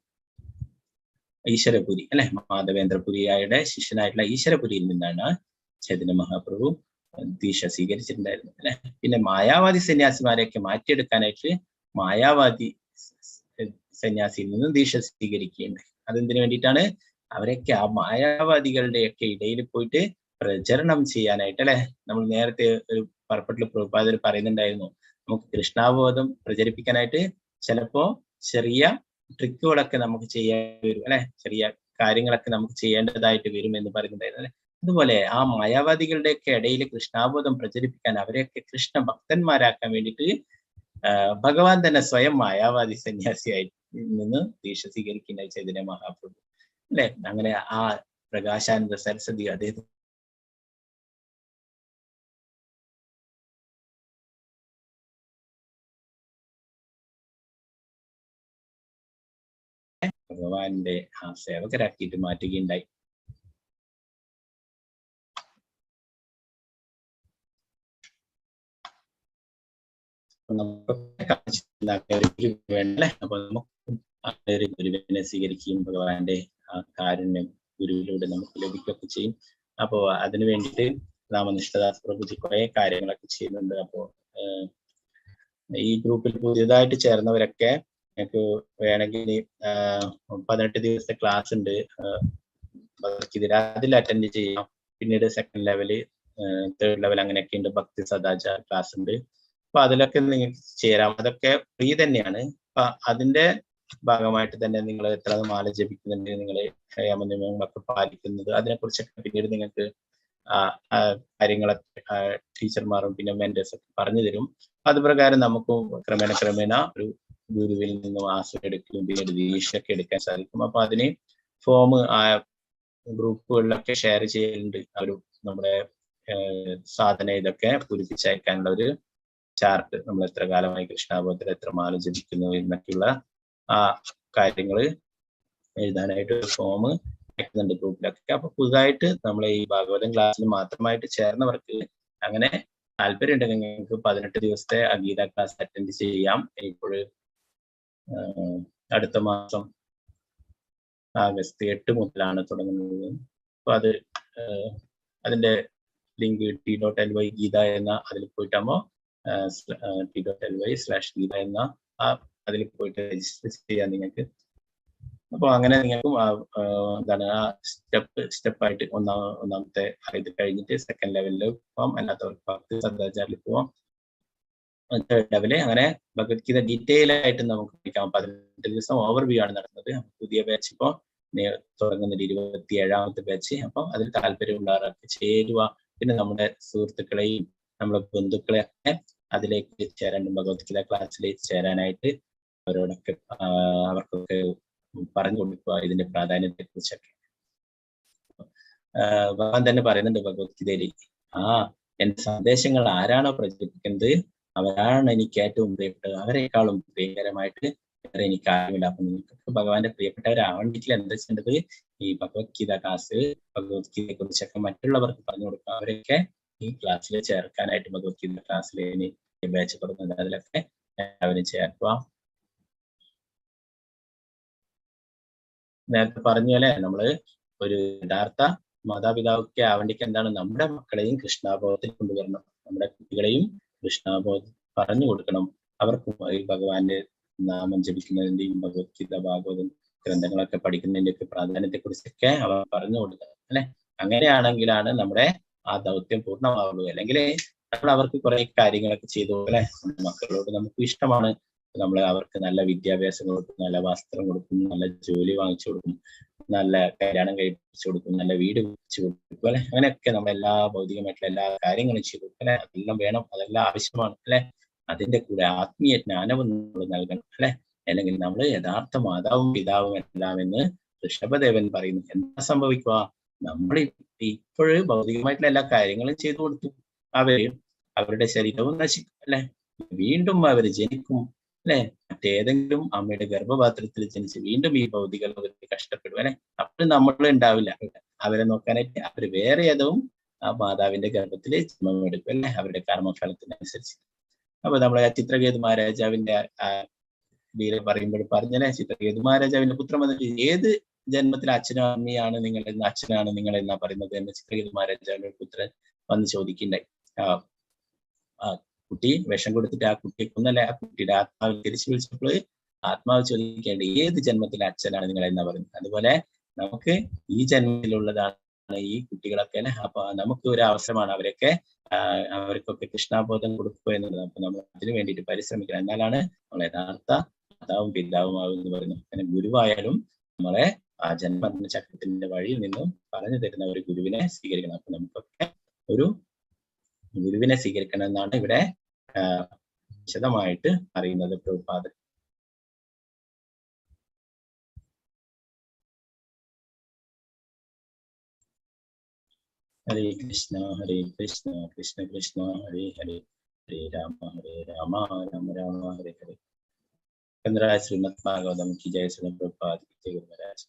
ഈശ്വരപുരി അല്ലെ, മാധവേന്ദ്രപുരിയായുടെ ശിഷ്യനായിട്ടുള്ള ഈശ്വരപുരിയിൽ നിന്നാണ് ചൈതന്യ മഹാപ്രഭു ദീക്ഷ സ്വീകരിച്ചിട്ടുണ്ടായിരുന്നത് അല്ലെ. പിന്നെ മായാവാദി സന്യാസിമാരെയൊക്കെ മാറ്റിയെടുക്കാനായിട്ട് മായാവാദി സന്യാസിയിൽ നിന്നും ദീക്ഷ സ്വീകരിക്കുകയുണ്ടായി. അതെന്തിനു വേണ്ടിയിട്ടാണ്? അവരൊക്കെ ആ മായാവാദികളുടെയൊക്കെ ഇടയിൽ പോയിട്ട് പ്രചരണം ചെയ്യാനായിട്ട് അല്ലെ. നമ്മൾ നേരത്തെ ഒരു പർപ്പട്ടിൽ പ്രഭുപാദർ പറയുന്നുണ്ടായിരുന്നു, നമുക്ക് കൃഷ്ണാബോധം പ്രചരിപ്പിക്കാനായിട്ട് ചിലപ്പോ ചെറിയ ട്രിക്കുകളൊക്കെ നമുക്ക് ചെയ്യേണ്ടി വരും അല്ലെ, ചെറിയ കാര്യങ്ങളൊക്കെ നമുക്ക് ചെയ്യേണ്ടതായിട്ട് വരും എന്ന് പറയുന്നുണ്ടായിരുന്നു അല്ലെ. അതുപോലെ ആ മായാവാദികളുടെയൊക്കെ ഇടയിൽ കൃഷ്ണാബോധം പ്രചരിപ്പിക്കാൻ അവരെയൊക്കെ കൃഷ്ണ ഭക്തന്മാരാക്കാൻ വേണ്ടിയിട്ട് ഭഗവാൻ തന്നെ സ്വയം മായാവാദി സന്യാസിയായി നിന്ന് ദീക്ഷ സ്വീകരിക്കുന്ന ചൈതന്യ മഹാപ്രഭു അല്ലെ. അങ്ങനെ ആ പ്രകാശാനന്ദ സരസ്വതി അദ്ദേഹം ഭഗവാന്റെ ആ സേവകരാക്കിയിട്ട് മാറ്റുകയുണ്ടായി. അപ്പൊ നമുക്ക് ഗുരുവിനെ സ്വീകരിക്കുകയും ഭഗവാന്റെ ആ കാരുണ്യം ഗുരുവിലൂടെ നമുക്ക് ലഭിക്കുകയൊക്കെ ചെയ്യും. അപ്പോ അതിനു വേണ്ടിയിട്ട് നാമനിഷ്ഠദാസ് പ്രഭുജി കുറെ കാര്യങ്ങളൊക്കെ ചെയ്യുന്നുണ്ട്. അപ്പോ ഈ ഗ്രൂപ്പിൽ പുതിയതായിട്ട് ചേർന്നവരൊക്കെ ഞങ്ങൾക്ക് വേണമെങ്കിൽ 18 ദിവസത്തെ ക്ലാസ് ഉണ്ട്, അതിൽ അറ്റൻഡ് ചെയ്യാം. പിന്നീട് സെക്കൻഡ് ലെവല്, തേർഡ് ലെവൽ അങ്ങനെയൊക്കെ ഉണ്ട്. ഭക്തി സദാചാര ക്ലാസ് ഉണ്ട്. അപ്പൊ അതിലൊക്കെ നിങ്ങൾക്ക് ചേരാം. അതൊക്കെ ഫ്രീ തന്നെയാണ്. അപ്പൊ അതിന്റെ ഭാഗമായിട്ട് തന്നെ നിങ്ങൾ എത്ര മാല ജപിക്കുന്നുണ്ട്, നിങ്ങൾ നിയമങ്ങളൊക്കെ പാലിക്കുന്നത്, അതിനെക്കുറിച്ചൊക്കെ പിന്നീട് നിങ്ങൾക്ക് കാര്യങ്ങളൊക്കെ ടീച്ചർമാരും പിന്നെ മെന്റേഴ്സ് ഒക്കെ പറഞ്ഞു തരും. അത് പ്രകാരം നമുക്ക് ക്രമേണ ഒരു ഗുരുവിൽ നിന്നും ആശ്രയം എടുക്കും, പിന്നീട് ദീക്ഷയൊക്കെ എടുക്കാൻ സാധിക്കും. അപ്പൊ അതിന് ഫോം ആ ഗ്രൂപ്പുകളിലൊക്കെ ഷെയർ ചെയ്യലുണ്ട്. ഒരു നമ്മുടെ സാധന ഇതൊക്കെ പൂരിപ്പിച്ചയക്കാനുള്ള ഒരു ചാർട്ട്, നമ്മൾ എത്ര കാലമായി കൃഷ്ണാബോധത്തിൽ എത്ര മാല ജപിക്കുന്നു എന്നൊക്കെയുള്ള ആ കാര്യങ്ങൾ എഴുതാനായിട്ട് ഒരു ഫോം അയക്കുന്നുണ്ട് ഗ്രൂപ്പിലൊക്കെ. അപ്പൊ പുതുതായിട്ട് നമ്മളെ ഈ ഭാഗവതം ക്ലാസ്സിൽ മാത്രമായിട്ട് ചേർന്നവർക്ക് അങ്ങനെ താല്പര്യം ഉണ്ടെങ്കിൽ നിങ്ങൾക്ക് 18 ദിവസത്തെ ഗീത ക്ലാസ് അറ്റൻഡ് ചെയ്യാം. ഇപ്പോൾ അടുത്ത മാസം ആഗസ്റ്റ് 8 മുതലാണ് തുടങ്ങുന്നത്. അപ്പൊ അതിന്റെ ലിങ്ക് t.ly ഗീത എന്ന അതിൽ പോയിട്ടാകുമ്പോൾ t.ly/ഗീത എന്ന അതിൽ പോയിട്ട് രജിസ്റ്റർ ചെയ്യാം നിങ്ങൾക്ക്. അപ്പോൾ അങ്ങനെ നിങ്ങൾക്കും എന്താണ് ആ സ്റ്റെപ്പായിട്ട് ഒന്നാമത്തെ ഇത് കഴിഞ്ഞിട്ട് സെക്കൻഡ് ലെവലിൽ പോകാം, അല്ലാത്തവർക്ക് ഭക്തി സദാചാരിൽ പോവാം, തേർഡ് ലെവല്. അങ്ങനെ ഭഗവത്ഗീത ഡീറ്റെയിൽ ആയിട്ട് നമുക്ക് പഠിക്കാം. 18 ദിവസം ഓവർവ്യൂ ആണ് നടന്നത്. പുതിയ ബാച്ച് ഇപ്പോൾ തുടങ്ങുന്നത് 27ാമത്തെ ബാച്ച്. അപ്പൊ അതിൽ താല്പര്യമുള്ളവരൊക്കെ ചേരുക. പിന്നെ നമ്മുടെ സുഹൃത്തുക്കളെയും നമ്മളെ ബന്ധുക്കളെയൊക്കെ അതിലേക്ക് ചേരാൻ, ഭഗവത്ഗീത ക്ലാസ്സിലേക്ക് ചേരാനായിട്ട് അവർക്കൊക്കെ പറഞ്ഞു കൊടുക്കുക ഇതിന്റെ പ്രാധാന്യത്തെ കുറിച്ചൊക്കെ. ഭഗവാൻ തന്നെ പറയുന്നുണ്ട് ഭഗവത്ഗീതയിൽ, എന്റെ സന്ദേശങ്ങൾ ആരാണോ പ്രചരിപ്പിക്കുന്നത് അവരാണ് എനിക്ക് ഏറ്റവും പ്രിയപ്പെട്ടത്, അവരെക്കാളും പ്രിയകരമായിട്ട് വേറെ എനിക്ക് ആരുമില്ല. അപ്പൊ നിങ്ങൾക്കൊക്കെ ഭഗവാന്റെ പ്രിയപ്പെട്ടവരാവണമെങ്കിൽ എന്താ ചെയ്യേണ്ടത്? ഈ ഭഗവത്ഗീത ക്ലാസ്, ഭഗവത്ഗീതയെ കുറിച്ചൊക്കെ മറ്റുള്ളവർക്ക് പറഞ്ഞു കൊടുക്കുക. അവരൊക്കെ ഈ ക്ലാസ്സിൽ ചേർക്കാനായിട്ട് ഭഗവത്ഗീത ക്ലാസ്സിൽ ബാച്ച് തുടങ്ങുന്നത് അതിലൊക്കെ എല്ലാവരും ചേർക്കുക. നേരത്തെ പറഞ്ഞ പോലെ നമ്മള് ഒരു യഥാർത്ഥ മാതാപിതാവൊക്കെ ആവേണ്ടിക്ക് എന്താണ്, നമ്മുടെ മക്കളെയും കൃഷ്ണാബോധത്തിൽ കൊണ്ടുവരണം, നമ്മുടെ കുട്ടികളെയും കൃഷ്ണാബോധം പറഞ്ഞു കൊടുക്കണം. അവർക്കും ഈ ഭഗവാന്റെ നാമം ജപിക്കുന്നതിന്റെയും ഭഗവത്ഗീത ഭാഗവതം ഗ്രന്ഥങ്ങളൊക്കെ പഠിക്കുന്നതിന്റെയൊക്കെ പ്രാധാന്യത്തെ കുറിച്ചൊക്കെ അവർ പറഞ്ഞു കൊടുക്കണം അല്ലെ. അങ്ങനെയാണെങ്കിലാണ് നമ്മുടെ ആ ദൗത്യം പൂർണ്ണമാവുള്ളൂ. അല്ലെങ്കിൽ നമ്മൾ അവർക്ക് കുറെ കാര്യങ്ങളൊക്കെ ചെയ്തു അല്ലെ. മക്കളോട് നമുക്ക് ഇഷ്ടമാണ്, നമ്മൾ അവർക്ക് നല്ല വിദ്യാഭ്യാസം കൊടുക്കും, നല്ല വസ്ത്രം കൊടുക്കും, നല്ല ജോലി വാങ്ങിച്ചു കൊടുക്കും, നല്ല കല്യാണം കഴിപ്പിച്ചു കൊടുക്കും, നല്ല വീട് വെച്ചു കൊടുക്കും അല്ലെ. അങ്ങനെയൊക്കെ നമ്മൾ എല്ലാ ഭൗതികമായിട്ടുള്ള എല്ലാ കാര്യങ്ങളും ചെയ്തു കൊടുക്കും അല്ലെ. അതെല്ലാം വേണം, അതെല്ലാം ആവശ്യമാണ് അല്ലെ. അതിന്റെ കൂടെ ആത്മീയ ജ്ഞാനവും നമ്മൾ നൽകണം അല്ലെ. അല്ലെങ്കിൽ നമ്മൾ യഥാർത്ഥ മാതാവും പിതാവും എല്ലാം എന്ന് ഋഷഭദേവൻ പറയുന്നു. എന്താ സംഭവിക്കുക? നമ്മൾ ഇപ്പോഴ് ഭൗതികമായിട്ടുള്ള എല്ലാ കാര്യങ്ങളും ചെയ്തു കൊടുത്തു, അവരുടെ ശരീരവും നശിക്കും അല്ലെ. വീണ്ടും അവർ ജനിക്കും, അല്ലെ? മറ്റേതെങ്കിലും അമ്മയുടെ ഗർഭപാത്രത്തിൽ ജനിച്ച് വീണ്ടും ഈ ഭൗതിക ലോകത്തിൽ കഷ്ടപ്പെടും അല്ലെ? അപ്പോൾ നമ്മൾ ഉണ്ടാവില്ല അവരെ നോക്കാനായിട്ട്. അവർ വേറെ ഏതും ആ മാതാവിന്റെ ഗർഭത്തിൽ ജന്മമെടുക്കും അല്ലെ? അവരുടെ കർമ്മഫലത്തിനനുസരിച്ച്. അപ്പൊ നമ്മളെ ചിത്രകേതു മഹാരാജാവിന്റെ ഇതിൽ പറയുമ്പോൾ പറഞ്ഞല്ലേ, ചിത്രകേതു മഹാരാജാവിന്റെ പുത്രം വന്നിട്ട് ഏത് ജന്മത്തിലെ അച്ഛനോ അമ്മയാണ് നിങ്ങൾ എന്ന അച്ഛനാണ് നിങ്ങൾ എന്നാ പറയുന്നത് എന്ന് ചിത്രകേതു മഹാരാജാവിന്റെ പുത്രൻ വന്ന് ചോദിക്കണ്ടായി. ആ കുട്ടി വിഷം കൊടുത്തിട്ട് ആ കുട്ടിയെ കൊന്നല്ലേ, ആ കുട്ടിയുടെ ആത്മാവിൽ തിരിച്ചു വിളിച്ചപ്പോൾ ആത്മാവ് ചോദിക്കേണ്ട ഏത് ജന്മത്തിലെ അച്ഛനാണ് നിങ്ങൾ എന്നാ പറയുന്നത്. അതുപോലെ നമുക്ക് ഈ ജന്മത്തിലുള്ളതാണ് ഈ കുട്ടികളൊക്കെ അല്ലെ. അപ്പൊ നമുക്ക് ഒരു അവസരമാണ് അവർക്കൊക്കെ കൃഷ്ണാബോധം കൊടുക്കുക എന്നുള്ളത്. അപ്പൊ നമ്മൾ അതിനു വേണ്ടിയിട്ട് പരിശ്രമിക്കണം. എന്നാലാണ് നമ്മൾ യഥാർത്ഥ മാതാവും പിതാവുമാവും എന്ന് പറയുന്നത്. അങ്ങനെ ഗുരുവായാലും നമ്മളെ ആ ജന്മ ചക്രത്തിന്റെ വഴിയിൽ നിന്നും പറഞ്ഞു തരുന്ന ഒരു ഗുരുവിനെ സ്വീകരിക്കണം. അപ്പൊ നമുക്കൊക്കെ ഒരു ഗുരുവിനെ സ്വീകരിക്കണം എന്നാണ് ഇവിടെ വിശദമായിട്ട് അറിയുന്നത് പ്രഭുപാദൻ. ഹരേ കൃഷ്ണ കൃഷ്ണ കൃഷ്ണ ഹരേ ഹരേ, ഹരേ രാമ രാമ രാമ ഹരേ ഹരേ. ശ്രീമദ് ഭാഗവതം की जय, श्री प्रभुपाद की जय, गुरु महाराज।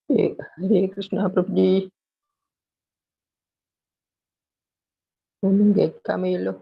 ഹരേ കൃഷ്ണ പ്രഭുജി. ഒന്നും കേൾക്കാമല്ലോ.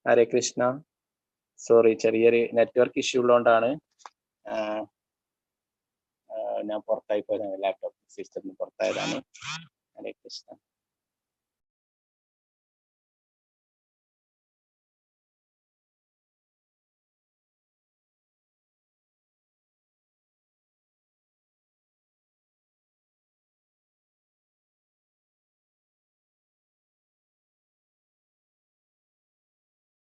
ഹരേ കൃഷ്ണ. സോറി, ചെറിയൊരു നെറ്റ്വർക്ക് ഇഷ്യൂ ഉള്ളതുകൊണ്ടാണ് ഞാൻ പുറത്തായി പോയത്. ലാപ്ടോപ്പ് സിസ്റ്റത്തിന് പുറത്തായതാണ്. ഹരേ കൃഷ്ണ.